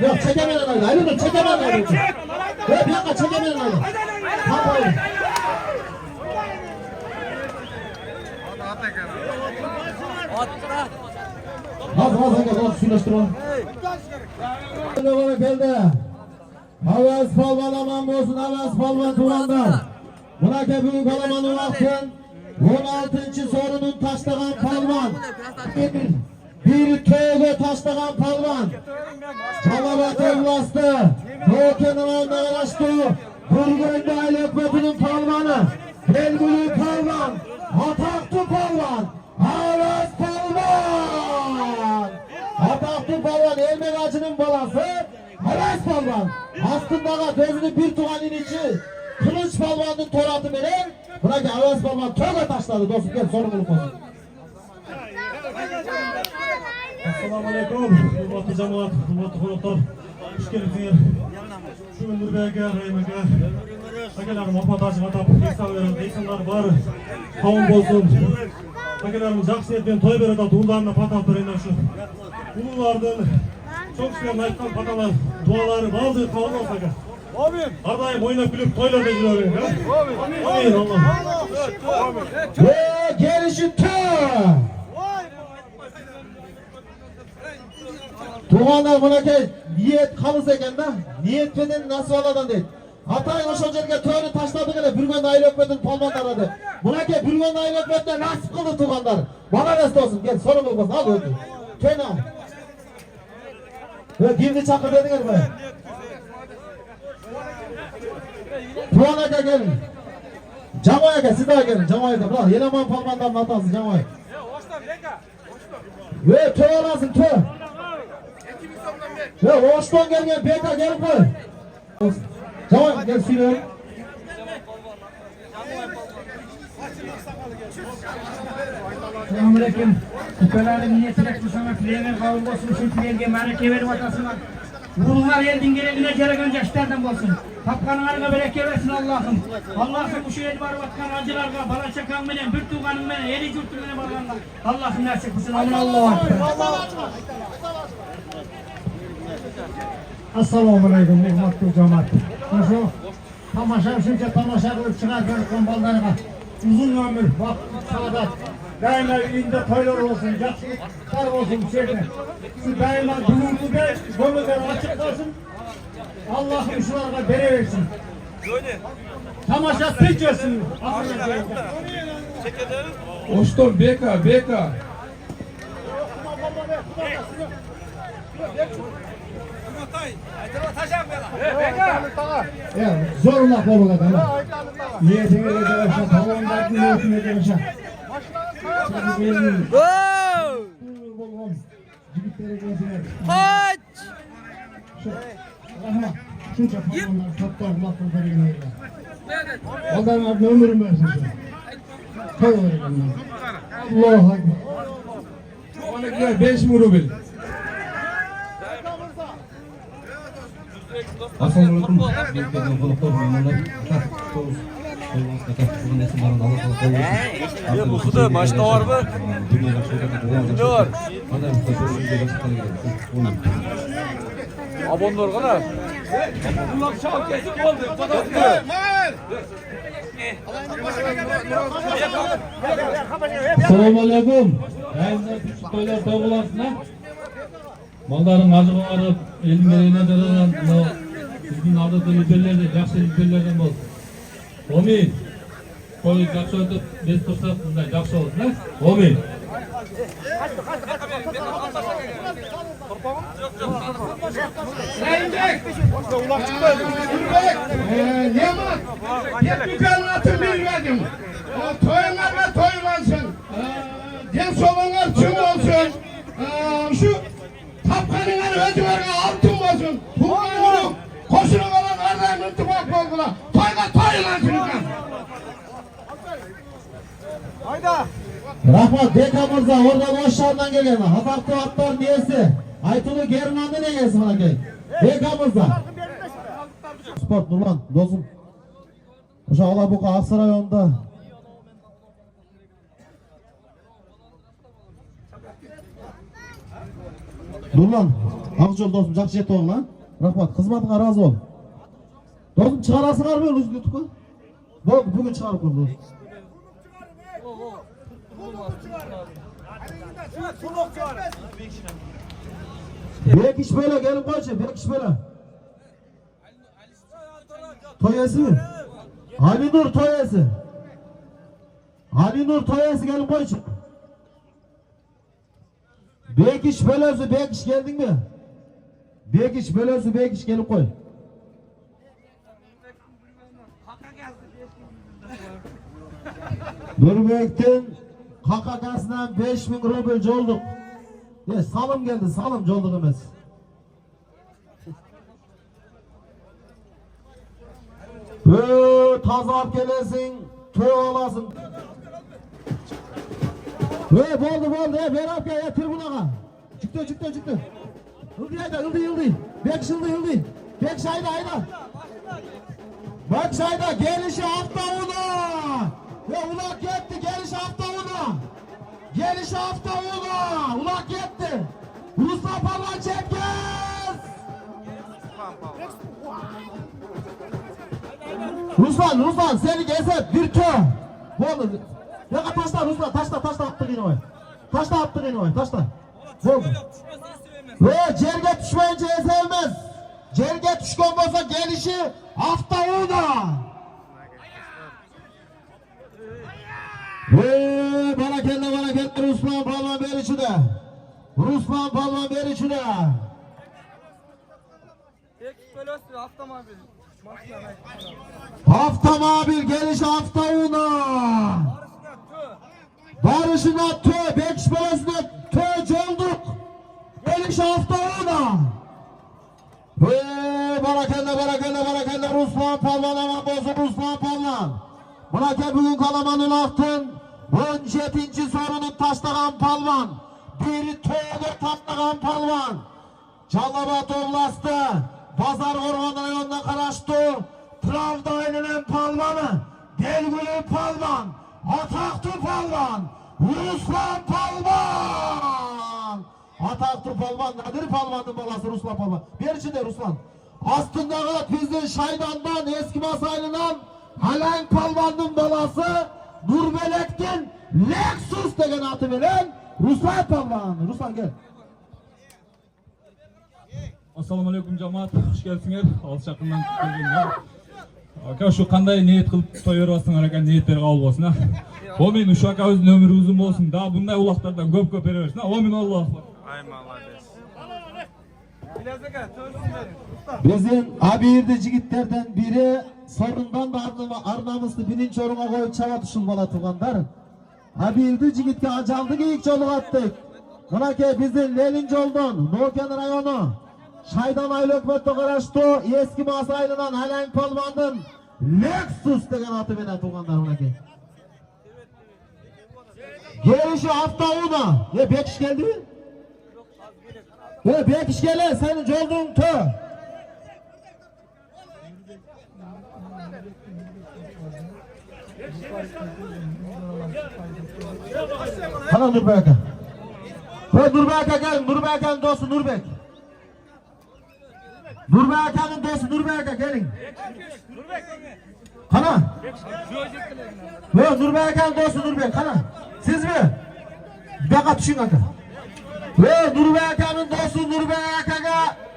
Yok çekemeyen öyle. Ali Nur çekemeyen öyle. Yok bir dakika çekemeyen öyle. Tamam öyle. Az suylaştıralım. Bana geldi. Havas palvan aman olsun, havas palvan tuğanda. Buna büyük alamanı vaktin 16. sorunun taşlagan palvan. Bir tövbe taşlagan palvan. Çalabat evlastı. Doğuken'in ağında araştı. Burgönde aile öpmetinin palvanı. Belgülü palvan. Ataklı palvan. Havas palvan. Ataklı palvan elmek acının balası. Havas palvan. Aslındaga gözünü bir tuğanın içi. Kılıç palvanın toratı veren. Bırak Havas palvan tövbe taşladı. Dostum gel sorumluluk olsun. Assalamu alaikum. Hurmatlı cemaat, hurmatlı konuklar. Hoş geldiniz. Şu gündür belge, rayımıge. Akelerim apatacı atap, insanlar var. Kavun bolsun. Akelerim jakşı etmen toy berede tuğlarına patap berene şu. Ululardın çok süren aytkan patalar, duaları bazı kavun olsa ki. Amin. Ardayım oynap gülüp toylarda жүрөбүz. Amin. Amin. Allah. Ve gelişi tö. Tuğanlar bunake niyet kalırsa eken da niyet beden nasıl aladan değil. Hatayın o şocerge töyünü taşladı gele bir gün aile öpmedin palmanlar adı. Bunake bir gün aile öpmedin nasip kıldı Tuğanlar. Bana rest olsun gel sorun olmasın al öldü. Töyünü al. Ve girdi çakır dedin buraya. Tuğanlar'a gelin. Camaya gel, siz daha gelin. Camaya da bırak. Yeleman palmanların hatası Camaya. Ve töy alasın töy. Ve Oğuz'dan gel PK gelin koy. Camaya gel siliyorum. Selamünaleyküm. Kupelerle niyetine kusana fileğine kavga olsun. Şu fileğe mereke verim atasına. Vurullar yeldin gereğine gerek önce işlerden olsun. Kapkanın arına bereket versin Allah'ım. Allah'ım bu şehir var vatkan acılarga. Bala çakan benim, bir tuğanım benim, eli cürtüm benim Allah'ım. Allah'ım nasip kılsın. Amin Allah'a. Assalamualaikum hurmatli cemaat. Nasıl? Tamaşa şimdi tamaşa kılıp çıkarken komballarına. Uzun ömür, bak, saadet. Daima elinde toylar olsun, yakışıklar olsun şeyde. Şu daima bulunduğu da gönülleri açık olsun. Allah'ım şularına bere versin. Tamaşa tek olsun. Oşton BK. Ya zorla kolu kadar. Niyetine de çalışa, talonlar niyetine çalışa. Cibitlere gözüne. Kaç! Rahma, şunca talonlar, toplar, makbulları yine. Onların adına ömrüm versin şu. Koy oraya bunlar. Allah'a ekber. 12'ler 5 mi rubil? Assalamualaikum. Bu kutu maçta var mı? Ne var? Abonlar kadar. Bunlar çal kesik oldu. Assalamualaikum. Yayınlar küçük toylar toplansınlar. Malların acı bağırıp elin gereğine dararan sizin adeta yüzlerlerde, yakşı yüzlerlerden olsun. Omin. Koyu yakşı ötüp, biz tutsak bundan yakşı olsun ha? Omin. Yaman, hep yukarılatın bilmedim. Toyunlarla toyulansın. Genç olanlar tüm olsun. Şu tapkanın ödüverine altın olsun. Bunların koşunu olan ardayan ıntibak oldular. Toyulansın. Rahmat Dekamırza oradan aşağıdan gelen Hataklı Atlar niyesi Aytulu German'da ne gelsin bana gel Dekamırza Sport Nurlan dostum Uşa Alabuka Aksaray yolunda Nurlan Akçol dostum жақсы жетті oğlum lan Rahmat kızmatına razı ol Dostum çıkarasın harbi özgür tutma Bugün çıkarıp koy Bek iş böyle gelin koyça bek iş böyle Toyası mı? Ali Nur toyası Ali Nur toyası gelin koyça Bek iş böylesi bek iş geldin mi? Bek iş böylesi bek iş gelin koy Nurbek'ten KKK'sından 5000 ruble colduk. Ya salım geldi, salım colduk emez. Tazap gelesin, toy alasın. Boldu, Berat ya tribunaka. Çıktı. Yıldı. Bek yıldı. Bek şayda. Bak şayda gelişi hafta onu. Ve ulak gitti gelişi hafta onu. Gelişi hafta onu. Ulak gitti. Ruslan parlan çekez. Ruslan seni gezip bir tö. Boldu. Ya taşla Ruslan taşla attı yine oy. Taşla. Boldu. Ve cerge düşmeyince ezilmez. Cerge düşkün olsa gelişi hafta onu. Ve bana kendi Ruslan Palman Beriç'ü de. Hafta mabil geliş hafta onu. başına tö, beş balasına tö olduk. Geliş hafta ona. Barakende Ruslan Palvan ama bozuk Ruslan Palvan. Bırak bugün kalamanın aktın. 17. sorunu taşlagan Palvan. Bir toğlu tatlagan Palvan. Çallabat oblastı. Pazar Korgan rayonuna karaştı. Pravda aynen Palvanı. Belgülü Palvan. Ataklı Palvan. Ruslan Palvan. Ataklı Palvan. Nedir Palvan'ın balası Ruslan Palvan? Bir içinde Ruslan. Aslında bizden Şaydan'dan eski masaylından Halen Palvan'ın balası Nurbelek'tin Lexus degen atı veren Ruslan Palvan. Ruslan gel. Assalamu alaikum cemaat. Hoş geldiniz. Alış yakından gelgenler. Aka şu kanday niyet kılıp toy veribasыңар ekan, niyetleri kabul bolsun ha. Amin. Uşu aka özünün ömürü uzun bolsun. Daha bunday ulaklardan köp bere bersin. Amin Allahu akbar. Bizim abirdi jigitlerden biri sorundan da arnamızdı birinci oruna koyup çava tuşulmala tuğanlar. Abirdi jigitke ajaldı ilk jolu attık. Mınake bizim Lelin Jol'dan Noken rayonu Şaydan Aylı Ökmet'te karaştı eski masaylıdan Halen Palvan'ın Lexus degen atı benen tuğanlar mınake. Gelişi hafta ona. Bekiş geldi mi? Bekiş gele senin Jol'dun tö. Hala Nurbek'e. Nurbek'e gel, Nurbek'in dostu Nurbek. Nurbek'in dostu Nurbek'e gelin. Hala. Nurbek'in dostu Nurbek, hala. Siz mi? Beka düşün kanka. Nurbek'in dostu Nurbek'e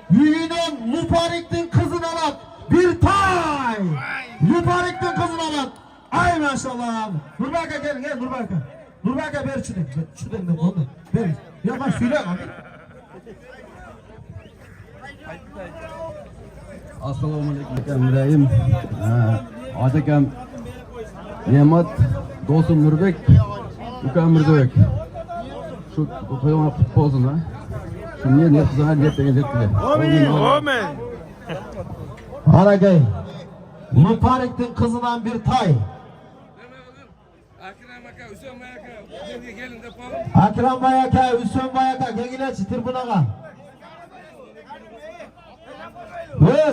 yüğünün Luparik'tin kızını alat. Bir tay. Luparik'tin kızını alat. Ay maşallah. Nurbek'e gelin, gel Nurbek'e. Nurbek'e ver şunu. Şuradan da onu. Ver. Yavaş söyle abi. Assalomu alaykum Ibrahim. Atakam Ne'mat, do'stim Nurbek, ukam Mirdobek. Shu qo'yma qutib olsin ha. Shunga niyat qilaman deb tegizdilar. Amin. Haragay. Luparik'tin kızından bir tay. Akram Bayaka, Hüseyin Bayaka, gelgiler tribünaga.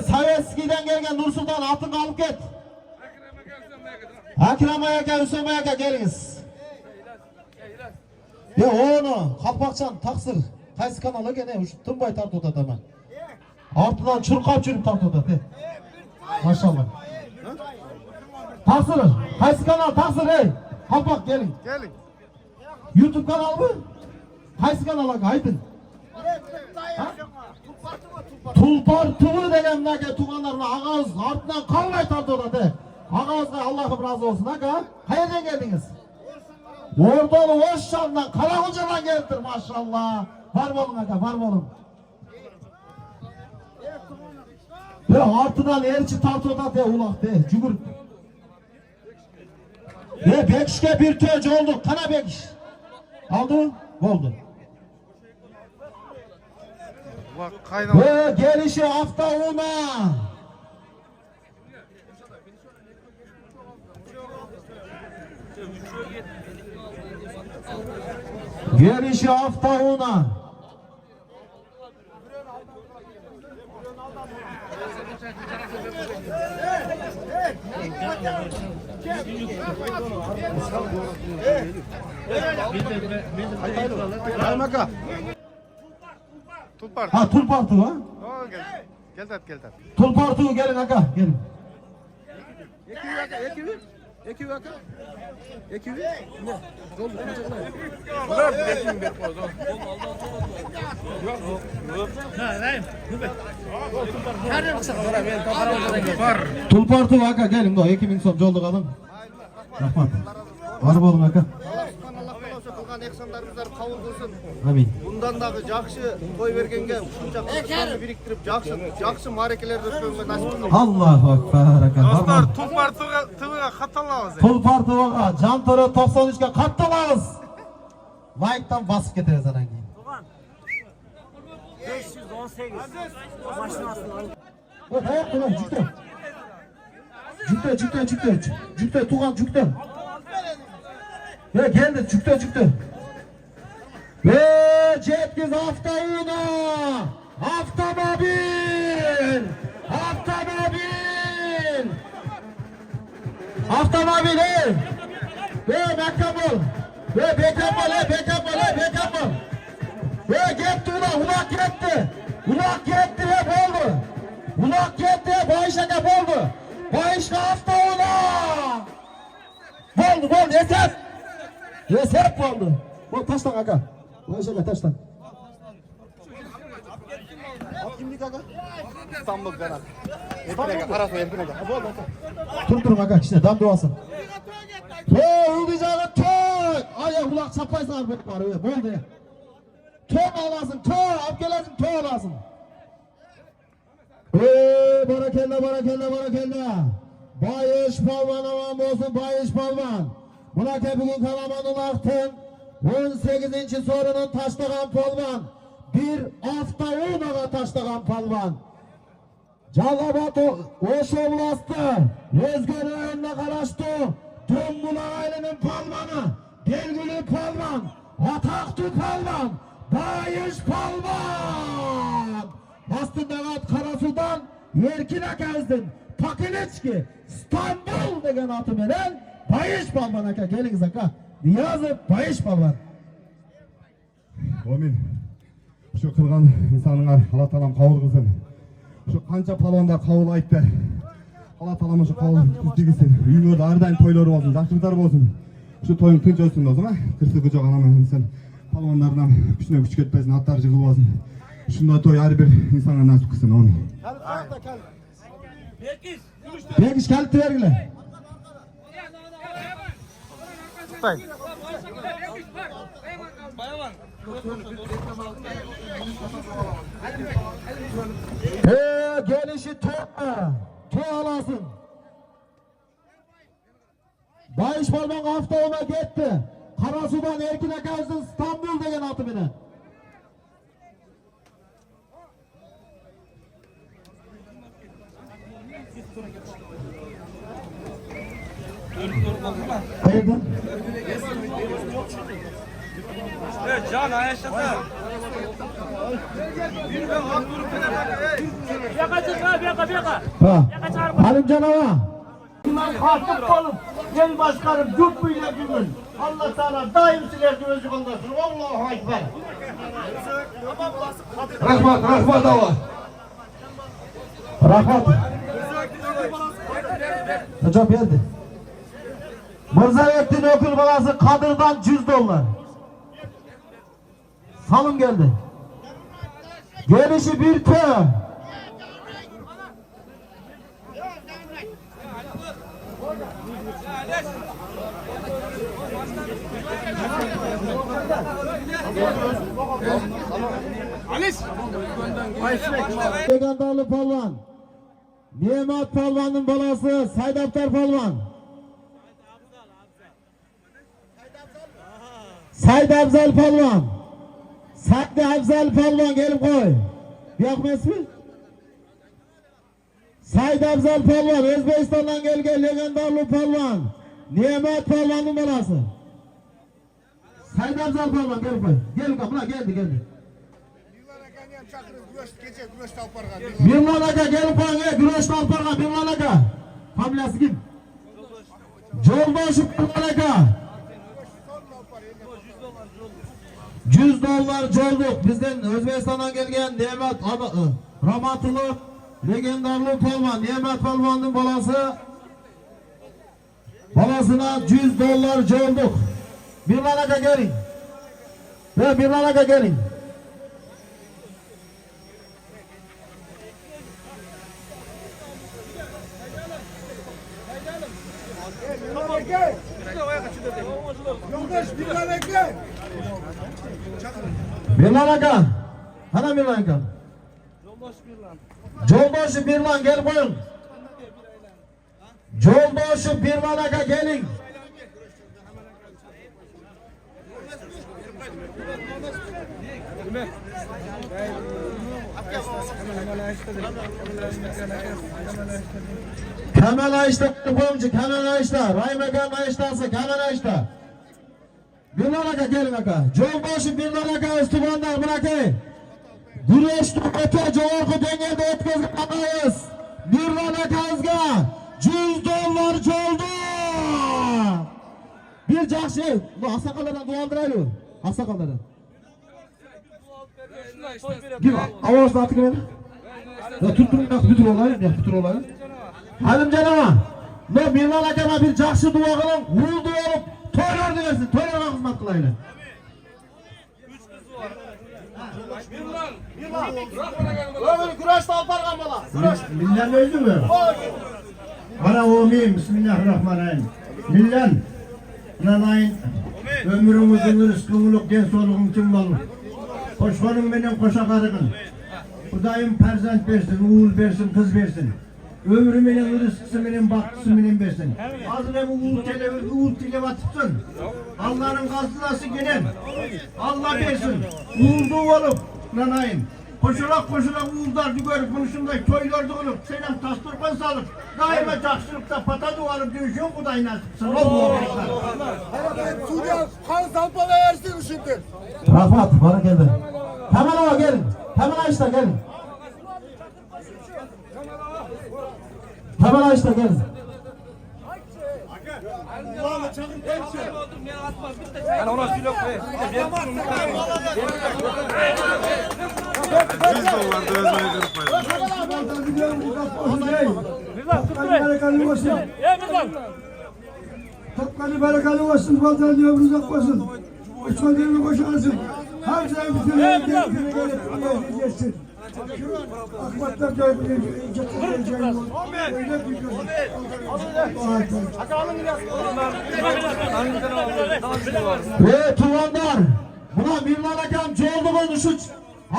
Sovetskiyden gelgen Nursultan atını alıp get. Akram Bayaka, Hüseyin Bayaka geliniz. Onu Kalpakçan taksır. Kaysı kanalı gene Tımbay tartıda hemen. Artıdan çırkap çürüp tartıda. Maşallah. Taksır. Kaysı kanal taksır hey. Kalpak gelin. Gelin. YouTube kanal mı? Kaysı kanala kaydın? Tulpar tuğu degen nake tuğanlarına ağız ardından kalmay tartıda de. Ağızga Allah'ım razı olsun aka. Hayırdan geldiniz? Ordalı Oşşan'dan Karakocaman geldir maşallah. Var olun aka, var olun. Ve artıdan erçi tartıda de ulak de. Cübür. Ve Bekiş'e bir tönç olduk. Kana Bekiş. Aldı? Oldu. Ve gelişi hafta ona. Gelişi hafta ona. Almaka. Tulpar. Ha tulpartı ha? Gel tat. Tulpartı gelin aka gelin. Tulpartı aka gelin do 2000 so'm joldu alın. Rahmat. Var bolun aka. Kılgan ehsanlarımızlar kabul kılsın. Amin. Bundan da jakşı toy bergenge uşuncha kılganı biriktirip jakşı marekelerde ötkөнгө nasip kılsın. Allahu akbar aka. Dostlar Tulpar tıvıga katalabız. Tulpartı aka Can Toro 93'ge kattalabız. Like'dan basıp getiririz anan keyin. 518 maşinasını alıp. Bak ayak kullan cükte. Cükte Tuğan cükte. Ve geldi cükte. Ve Cetkiz Haftauna. Avtomobil. Ve Bekabol. Ve gitti ulak gitti. Hep oldu. Bayışa hep oldu. Bayışka Haftauna. Oldu. Hesap oldu. Bu taştan aga. Bayışa taştan. İstanbul Berat. Erkin Aga. Durun aga işte dam doğasın. Öldüğünce Ay ulak çapaysa arbet var öyle. Oldu ya. Alasın. Abgelasın alasın. Barakella. Bayış palvan aman olsun Bayış palvan. Buna tepkin kalaman ulaktın. 18. sorunun taşlagan palvan. Bir hafta olmadan taşlagan palvan. Calabat Oşovlastı. Özgür önüne karıştı. Tombula ailenin palvanı. Delgülü palvan. Ataktu palvan. Bayış palvan. Aslında Karasu'dan Erkin'e gezdin. Pakileçki. İstanbul degen atı veren Bayış palvan aka. Geliniz aka. Niyazı Bayış palvan. Amin. Şu kılgan insanlar Allah talam kavul kılsın. Şu kanca palonda kavul aytты. Allah talam şu kavul tüzdügüsün. Үйüңөрдө ар дайым тойлор болсун, жакшылыктар болсун. Şu toyun tınç olsun dosum ha. Kırsı kucak anama insan palonlardan küçüne küçük etmesin, atlar jıgıl olsun. Şunda toy her bir insana nasip kılsın onu. Bekiş kalite vergile. Gelişi alasın. Bayış palvan hafta ona gitti. Karasu'dan Erkin'e gezdin İstanbul degen atı bine. Hayırdır? Evet Can Ayşe'de. Halim canava. Hasip olup gel başkanım cübbü ile gümün. Allah Teala daim silerdi özü kıldırsın. Allahu Ekber. Rahmat Allah. Rahmat. Hocam geldi. Mirzaettin Ökül balası Kadır'dan $100. Salım geldi. Gelişi bir tö. Legendarlı palvan. Nimet palvanın balası Saydaptar palvan. Saydapzal palvan. Saydapzal palvan gelip koy. Yakmaz mı? Saydapzal palvan Özbekistan'dan gel legendarlı palvan. Nimet palvanın balası. Saydapzal palvan gelip koy. Gelin kapına geldi. Birlan aka gelip koyun güreş talparga Birlan aka. Familiyası kim? Joldoşu Birlan aka. $100 Jolduk. Bizden Özbekistan'dan gelgen Nimet Ramatlı legendarlı palvan. Nimet palvanın balası. Balasına $100 Jolduk. Birlan aka gelin. Ve Birlan aka gelin. Birlan aka. Hana Birlan aka. Joldoşu Birlan gel koyun. Joldoşu Birlan aka gelin. Kemal Ayışta komşu, Kemal Ayışta, Rahim Aka Ayıştası, Kemal Ayışta. Birlan aka gelin aka. Jolbaşı Birlan aka üstübandan bırakayım. Güreşti öte Joğurku dengede etkizganayız. Birlan akamızga $100 oldu. Bir жақсы. Bu aksakallardan dua aldıraylı. Aksakallardan. Kim? Avazda atı gibi. Ya tutturun bak bütün olayı. Ya bütün olayı. Halim canama. Ne Birlan akama bir жақсы dua kılın. Vuruldu olup toylar versin. Toylarga hizmet kılaylı. Millan öldü mü? Bana umiyim. Bismillahirrahmanirrahim. Millan. Nanayın. Ömrün uzun, rızkınlık, gen soluğun kim olur? Koşmanın benim koşa karıgın. Kudayım perzent versin, uğul versin, kız versin. Ömrü benim, rızkısı benim, baktısı benim versin. Ağzına uğul televatıpsın. Allah'ın gazılası gelen. Allah versin. Uğuldu olup, nanayın. Koşulak uğuldardı görüp bunu şunday toylardı olup selam tastırkan salıp daima жақсылықта pata duvarıp dövüşün kuday nasipsin. Rafat, bana geldi. Hemen ama gelin. Hemen Ayışta gelin. Hemen Ayışta gelin. Ben ona söylüyorum. $100 da özmeyi kırpmayın. Tıpkı barakalı olsun, baltan diyor, uzak olsun. Uçmadığını koşarsın. Her şey bütün kendine gelip geçsin. Akbatlar da getireceğim. Ve tuvanlar, buna Birlan akam çoğulduğunu şu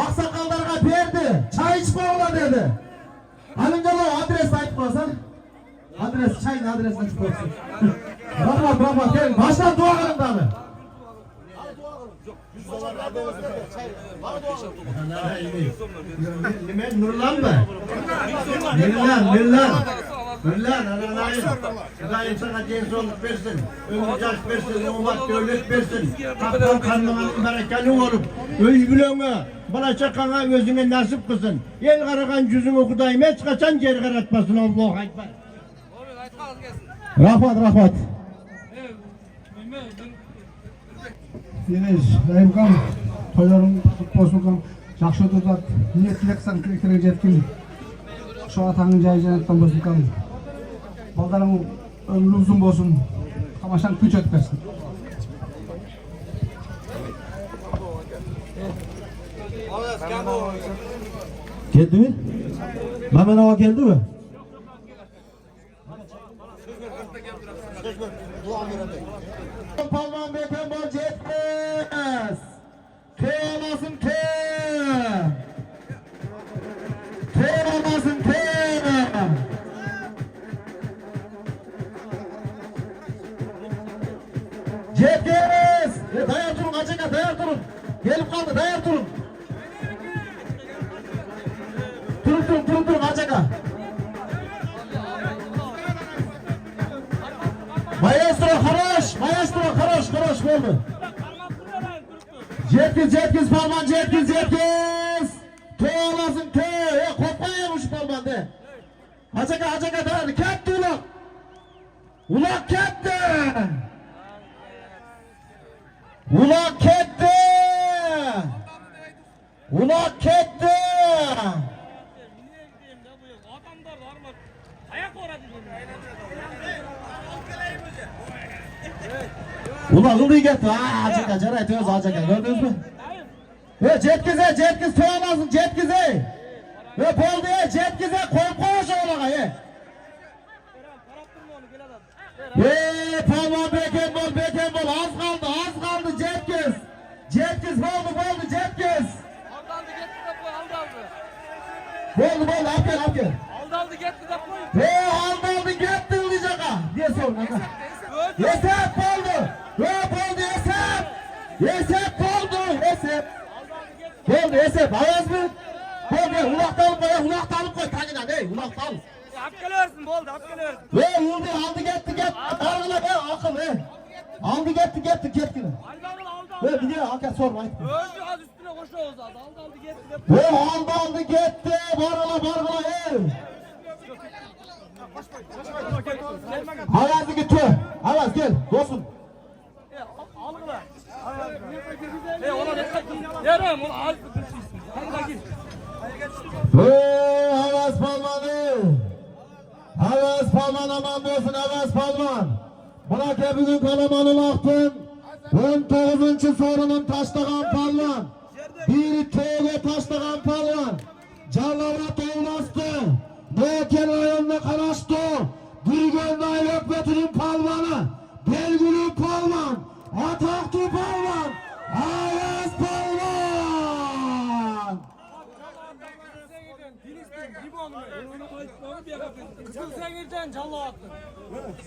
aksakallarına verdi. Çay içme ola dedi. Alıncalı adres aytmasan. Adres, çayın adresini çıkarsın. Rahmat gelin. Baştan dua kılın tabi. Nurlan mı? Millan, ananayın. Kudayım sana gençlik versin, ömür yaş versin, ummat devlet versin. Kaptan kanlığın berekeli olup, öz bilene, bana çakana özüne nasip kılsın. El karakan yüzünü Kudayım hiç kaçan geri karatmasın. Allahu Ekber. Rahmat. Deniz, Rahimkam, toylarım tutmasın, жақсы tutat. Niyet tileksen tilekтерге жеткин. Şu atağın жай жанаттан болсын кам. Балдарың ömrü uzun болсын. Тамашаң күч өткөрсүн. Geldi mi? Mehmet Ağa geldi mi? Palman Bekembol jetmez. Köy olmasın köy. Köy olmasın köy. Jetmez. Dayar durun acıka dayar durun. Gelip kaldı dayar durun. Durun acıka. Maestro хорош oldu. Jetkiz palman jetkiz. Töy olasın töy. Kopmayın şu palman de. Acaka dayandı. Ketti ulak. Ulak ketti. Ulan ılıyı getir. Acaka caray töz acaka gördünüz mü? Jetkiz töy olasın jetkize. Boldu jetkize koy şu ulağa Palman Bekembol az kaldı jetkiz boldu jetkiz. Boldu apkel. Aldı gitti de koy. Aldı gitti ılıyacak ha. Diye sorun aka. Yesep boldu. Yesep boldu. esep, ayaz mı? Bol gel, ulakta alıp koy, ulakta alıp koy, tagidan, ey, ulakta al. Apkelersin boldu, apkelersin. Ve yıldı, aldı gitti, dargıla, akıl, aldı gitti, gitti. Ve bir de hakikaten sorma. Öldü az üstüne koşu oldu. Aldı gitti. Ve aldı gitti, bargıla, Ayaz'ı gitti, Ayaz gel, dostum. Algıla. Ona ne yarım onu az düşürsün. Hadi bakayım. Havas Palmanı. Havas Palman aman olsun Havas Palman. Bırak ya bugün kalamanı aktın. 19. sorunun taşlagan Palman. Bir tövbe taşlagan Palman. Canlavrat oğlastı. Nöken ayağına kanaştı. Bir gönlü aylık Palmanı. Belgülü Palman. Ataklı Palman. Havas Palman. Kızıl Sengir'den Callı attın.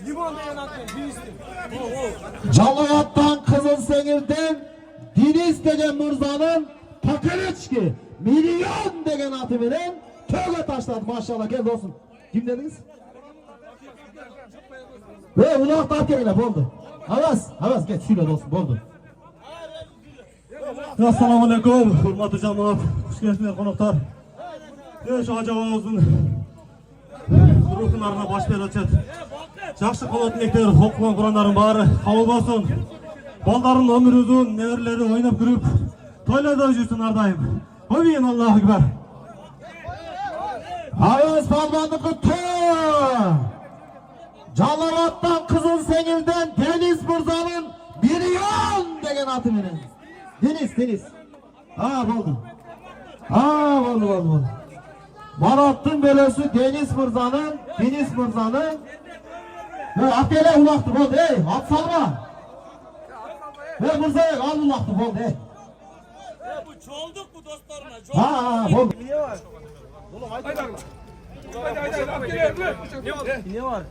Limon degen attın. Bilistin. Calıvat'tan Kızıl Sengir'den Deniz degen Mırza'nın Pakaleçki milyon degen atı veren tövbe taşladı maşallah gel olsun. Kim dediniz? Ve ulak da gelene boldu. Havas geç şöyle olsun boldu. Assalamu alaikum, hurmatli jamoat, xush kelibsizlar qonaqlar. Şu Hacavozun ruhlarına baş beracak. Жақсы qolotnekler, hoqlan Qur'onların bari qabul bo'lsin. Baldarın ömrü uzun, neverleri oynab yurib, to'ylarda жүрсün ardayım. Amin, Allahu akbar. Havas Palman'daki tövbe. Calıvat'tan Kızıl Sengir'den Deniz Mırza'nın milyon degen atı veren. Deniz. Boldu. Boldu. Marat'ın belösü Deniz Mırza'nın ve Akdele ulaktı boldu at salma. Ve Mırza'ya al ulaktı boldu Bu çoğulduk bu dostlarına. Boldu. Ne var?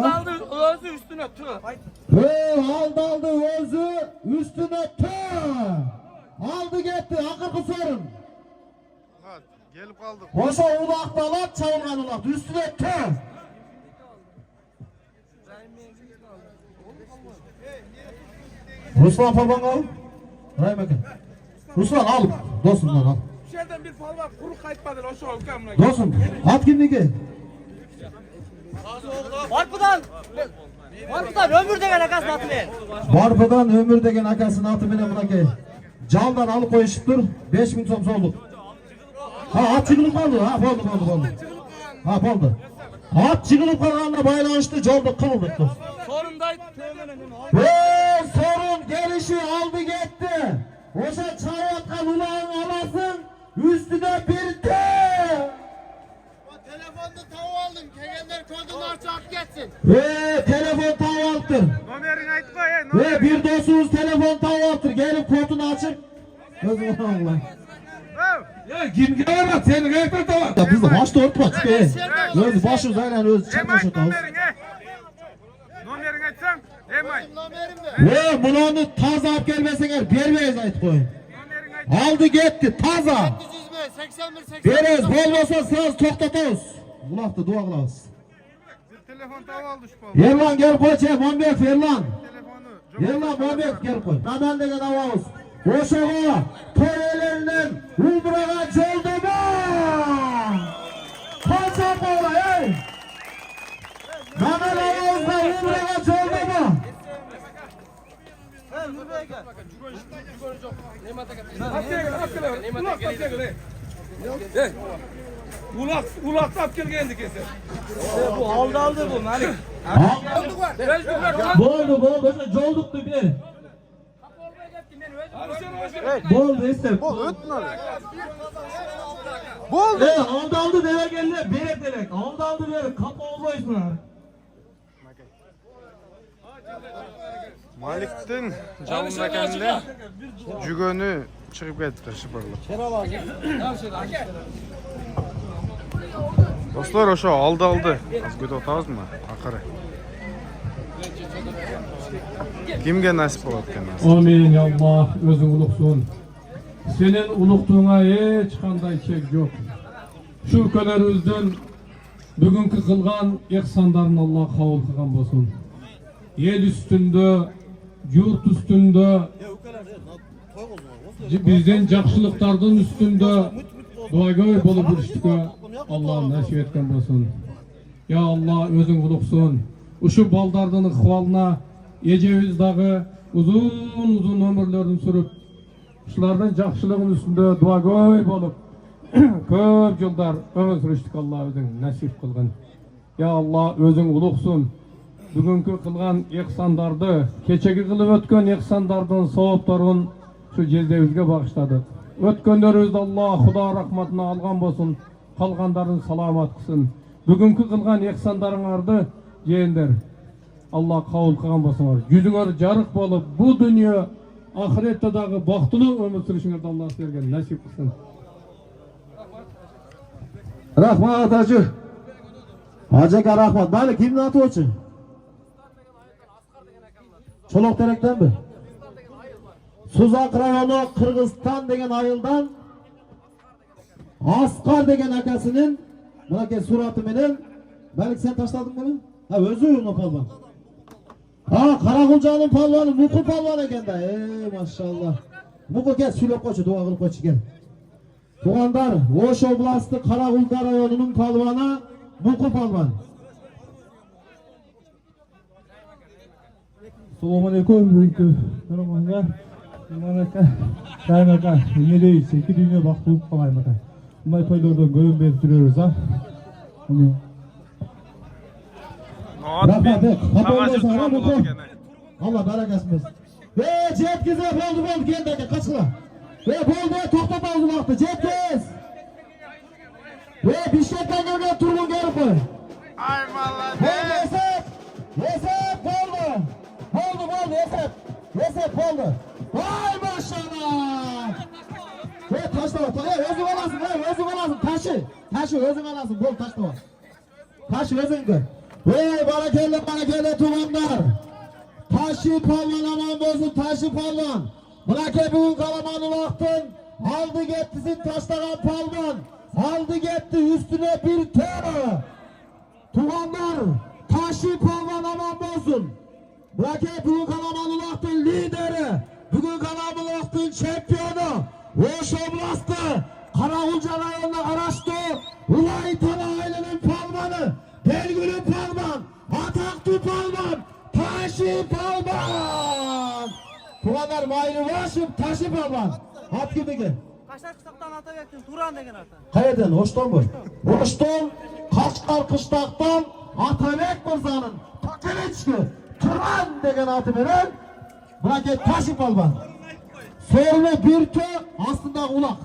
Aldı özü üstüne tüh. Aldı özü üstüne tüh. Aldı gitti akırkı sorun. Gelip kaldık. Hoşa ulaktalar çavurgan ulak üstüne tüh. Ruslan Palman al. Rahim Ekin. Ruslan al. Dostumdan al. Şeyden bir palma kuru kayıtmadı o şu olkamına. Dostum at kimliği. Varpıdan ömür degen akasını atı ver. Barbadan ömür degen akasını atı beni bırakayım. Candan alıp koyuşuptur. 5000 soms olduk. At çıkılıp kaldı. Boldu. Boldu. At çıkılıp kalganla baylanıştı. Jolda kıldık. Sorundaydı. Sorun gelişi aldı gitti. Oşa çayatkan ulağın alasın. Üstüne bir de. Telefonda tavu aldın. Kegenler kodunu açak geçsin. Telefon tavu alttır. Numarini aytma Bir dostunuz telefon tavu alttır. Gelip kodunu açıp. Gözüm Allah. Ya kim gelemez, seni rektor tamam. Ya biz de başta örtme çık. Öz başımız aynen öz çekme şu tavu. Numarini aytsan, emay. Bunu taza ap gelmesen eğer bermeyiz ayıt koyun. Aldı gitti taza. 81 Berez bol olsa saz toktatız. Ulaktı dua kılavuz. Telefon tav aldı şu bal. Yerlan gel koy Muhammed Yerlan. Telefonu. Yerlan Muhammed gel koy. Nadan degen avavuz. Oşağa törelerinden Umra'a çoldu mu? Kaçak ola ey. Nadan avavuzda Umra'a çoldu mu? Ulak tap gelgendi kesin. Bu aldı bu Malik. Boldu, jolduktu bir. Boldu istem. Boldu. Aldı deve geldi, berek delek. Aldı berek, kapı olmayız mı? Malik'tin canlı mekanda cügönü çıkıp gitti şıpırlı. Dostlar ошо aldı. Az kötü otabızmı? Akırı. Kimge nasip bolat ekan? Amin ya Allah, özün uluksun. Senin ulukluğuna hiç kanday çek yok. Şu ülkelerimizden bugünkü kılgan ihsanların Allah kabul kılgan bolsun. Yel üstünde, yurt üstünde, bizden jakşılıklardan üstünde duagoy bolup yuruştukka Allah nasip etken bolsun. Ya Allah özün uluksun. Uşu baldardan ıhvalına ecevizdağı uzun ömürlerini sürüp şulardan jakşılığın üstünde duagoy bolup köp yıllar ömür sürüştük Allah özün nasip kılgın. Ya Allah özün uluksun. Bugünkü kılgan ihsandardı, keçegi kılıp ötken ihsandardan sawaptарын şu jezdebizge bagışladık. Ötkönlerimizde Allah Huda rahmatına algan bolsun, kalganların salamat kılsın. Bugünkü kılgan ihsandarыңарды jeğender. Allah kabul kılgan bolsunlar. Yüzüңөр jarık bolup bu dünya ahirette dağı baktulu ömür sürüşüңөрдү Allah bergen nasip kılsın. Rahmat hacı. Hacıga rahmat. Mayli kimni atı oçu? Çolokterek'ten mi? Suzak rayonu Kırgızistan degen ayıldan Askar degen akasının bunake suratı menen belki sen taşladın bunu? Ha özü onu palvan. Ha Karakulcanın palvanı Muku palvan eken de. Maşallah. Muku gel sülep koçu dua kılıp koçu gel. Tuğandar Oş oblasti Karakulda rayonunun palvanı Muku palvan. Assalamualaikum bugünkü Ramazan. Mereka, mereka, ne değilse iki dünya baktılıp kalayım aka. Bunday toylardan göğün berip duruyoruz ha. Amin. Allah bereketsin versin. Ve Cetkiz oldu geldi kaç kıla. Ve boldu toktat aldı vakti Cetkiz. Ve Bişkek'ten gelgen Turgun gelip koy. Ay mallah. Yesep boldu. Boldu Yesep boldu. Vay maşallah. Ve taşla var. Özün alasın. Taşı özün alasın. Bol taşla var. Taşı özün gör. Ve barakelle tuğanlar. Taşı palvan aman bozun taşı palvan. Bırak bugün kalamanı vaktın. Aldı gettisin taşlanan palvan. Aldı gitti üstüne bir tane. Tuğanlar. Taşı palvan aman bozun. Bırak bugün kalamanı vaktın lideri. Bugün kalamanı vaktın şampiyonu. Oş oblastı. Karakulca rayonuna araçtı. Ulaytana ailenin palvanı. Belgülü palvan. Ataklı palvan. Taşı palvan. Tuğanlar mayını başım taşı palvan. At gibi gel. Kaşar kısaktan ata bektin. Turan degen ata. Kayeden hoşton mu? Hoşton. Kaçkar kıştaktan Atabek Mirza'nın Takeliçki Turan degen atı veren bırak taşı palvan. Sorunu bir tö aslında ulak.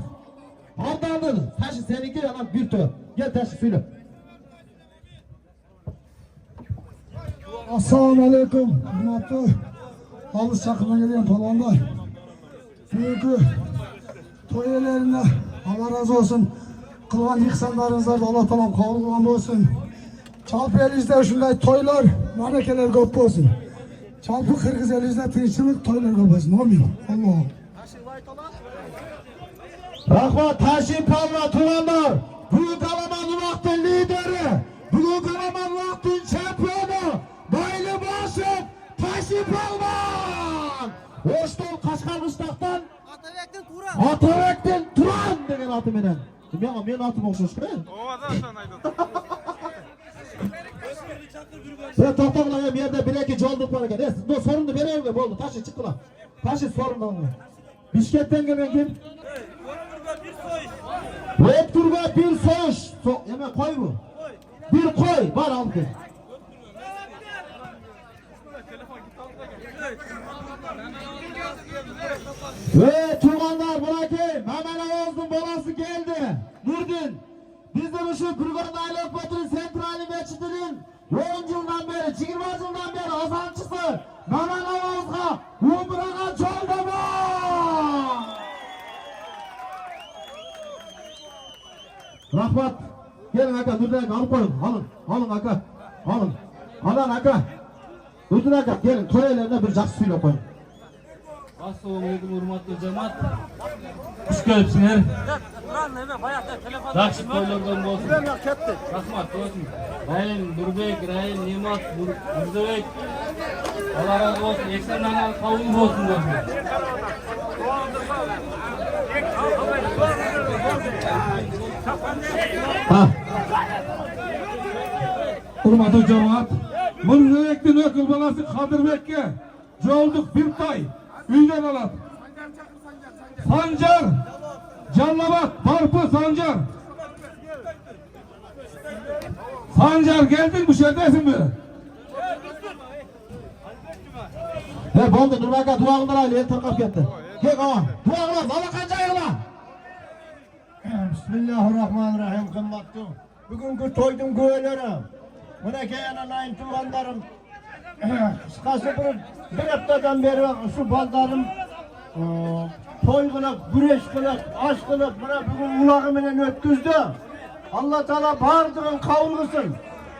Ardandır. Taşı seninki yalan bir tö. Gel taşı söyle. Assalamu alaikum. Hürmetli alış çakına gelen palvanlar. Bugünkü toy yerlerinde Allah razı olsun. Kılgan ihsanlarınızda da Allah tamam kabul kılgan olsun. Çalpı elinizde şunday toylar, marekeler köp olsun. Çalpı Kırgız elinizde tinçlik toylar köp olsun. Amin. Allah'ım. Rahmat taşı palva tuğanlar. Bugün Kalaman vaktin lideri. Bugün Kalaman vaktin şampiyonu. Baylı Başık taşı palvan. Hoşton Kaşkarmıştak'tan Atabek'ten Turan degen atı menen. Men atım okşoş be. Ovadan sanaydı. Sen tohtamla bir yerde bir iki colduk var eken. Sorunu vereyim mi boldu. Taşı çıktı lan. Taşı sorundan mı? Bişkek'ten gelen kim? Rekturga bir soğuş. Hemen koy mu? Bir koy. Var al ki. Ve Tuğanlar bırakayım. Hemen Ağız'ın balası geldi. Nurdin. Bizden şu Kırgın Aylak Batı'nın sentrali geçidinin 10 yıldan beri, 20 yıldan beri azançısı Mehmet Ağız'a Umraga çoldu mu? Rahmat Gelin aka, Dursun aka alıp koyun. Alın aka. Alın. Alan aka. Dursun aka gelin toy ellerine bir jakşı suyla koyun. Assalomu alaykum hurmatli jamoat. Xush kelibsizlar. Yaxshi to'ylardan bo'lsin. Rahmat bo'lsin. Rayin Nurbek, Rayin Ne'mat, Mirzabek. Allah razı olsun. Eksenlerden kavul olsun dostlar. Hurmatli jamoat, Mirzabekning o'kil bolasi Qodirbekka jo'ldiq bir toy uydan oladi. Sanjar, Jallobat, Barpo Sanjar. Sanjar geldin bu yerdesinmi? He bo'ldi, Nurma aka duo qildiraylik, el tarqab ketdi. Kel aka, duo qilamiz. Alloh qancha yig'la. Bismillahirrahmanirrahim. Qimmatli bugungi to'yning go'ylari. Mana keyin tuğanlarım. Qisqasi bir haftadan beri şu baldarım toy qilib, güreş qilib, aş qilib, mana bugun ulag'i bilan o'tkazdi. Allah Taala bardig'in qabul qilsin.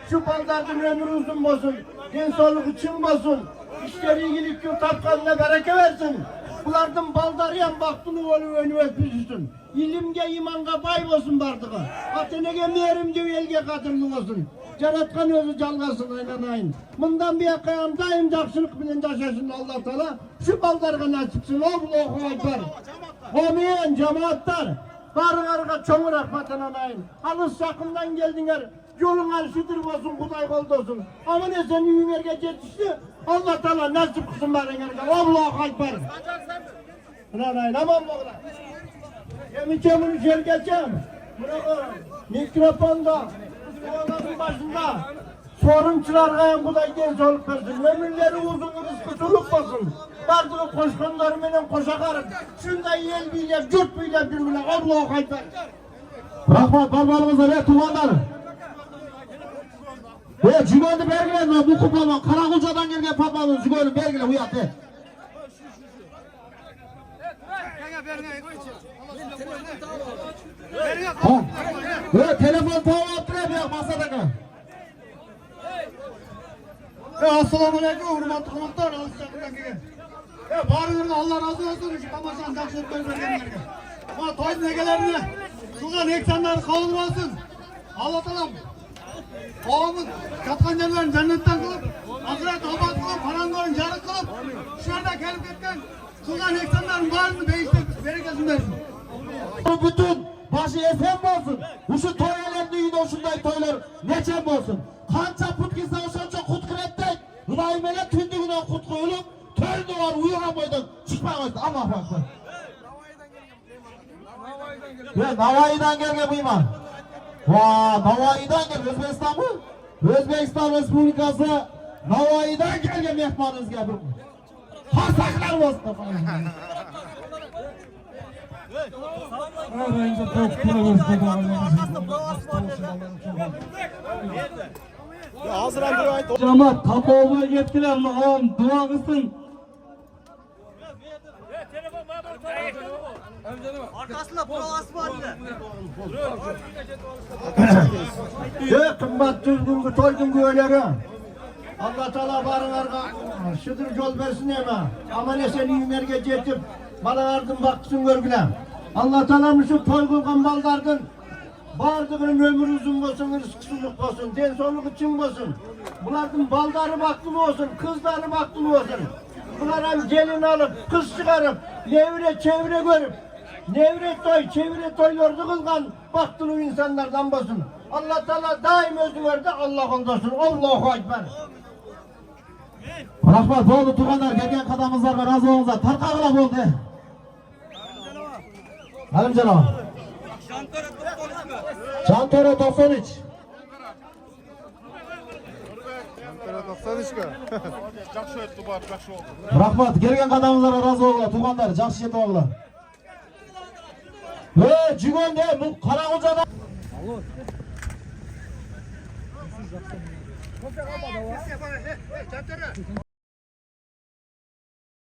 Şu baldarning ömrü uzun bo'lsin, insonligi chin bo'lsin. İşleri iyilik yurt tapkanına bereke versin. Bulardan baldarı yan baktını olu önüme büzüsün. İlimge imanға bay olsun bardığı. Atenege merim diye elge kadırlı olsun. Caratkan özü calgasın aylanayın. Bundan bir yakayam daim jakşılık bilen yaşasın Allah Teala. Şu baldarga nasipsin. Allahu Ekber. Amin cemaatler. Barıgarıga çoğu rahmetin anayın. Alış yakından geldiler. Yolun arşidir olsun, Kuday kolda olsun. Ama ne sen üyümerge yetişti. Allah Teala nasip kısım barıgarıga. Allahu Ekber. Anayın aman boğla. Yemince bunu şer geçeceğim. Mikrofonda, oğlanın başında sorunçularga Kuday gençoluk versin. Ömürleri uzun, rızkıçılık olsun. Bardığı koşkunlarıyla koşakarım. Şunda yel biyle, gürt biyle birbirine. Allahu Ekber. Rahmat barbarımıza ve tuğanlar. Ve Cügön'ü bergilen bu kupaman. Karakulca'dan gelgen papağanın Cügön'ü bergilen uyat de. Ve telefon tağı attırıyor ya masadaki. Assalamu alaikum hurmatli konuklar. Barılarına Allah razı olsun. Şu kamaşan jakşılıklar vergenlerge. Ama toyun egelerini kılgan eksanlar kabul olsun. Allah Teala Oğamın katkan yerlerini cennetten kılıp, ahiret obat kılıp, parangoyun jarık kılıp, şurada gelip ketken kılgan eksanların barını değiştirip berekesin versin. Bütün başı esen olsun. Uşu toyların düğünde uşunday toylar neçem olsun. Kança put gizde oşanca kut kirettek. Hıdaymele tündüğüne kut koyulup, tördü var uyuğa boydun. Çıkma koysun. Allah bakma. Ve Navai'den gelge bu iman. Navai'den gel. Özbekistan mı? Özbekistan Respublikası Navai'den gelge mehmanınız geldi. Hasaklar olsun. Jamoat tapovga yetdilar, ağam duo qilsin. Arkasında provası vardı. Kımbat düzgün toydun göğleri. Allah Teala barınarga şıdır yol versin ema. Ama ne seni yümerge jetip balalardın baksın görgüle. Allah Teala şu toy kılgan baldardın bardığının ömrü uzun olsun, rızkısızlık olsun, densonluk için olsun. Bunların baldarı baktılı olsun, kızları baktılı olsun. Bunlara gelin alıp, kız çıkarıp, nevre çevre görüp, nevre toy, çevre toylardı kılgan baktılı insanlardan olsun. Allah Teala daim özgürde Allah olsun. Allahu Ekber. Rahmat oldu tuğanlar gelgen kadamızlarga razı olunuzlar. Tarqağıla oldu. Halim canım. Çantore 93. Rahmat gelgen kadamızlarga razı olunuzlar. Tuğanlar жақсы жетіп алыңlar. Cügön'de bu Karakulca'da.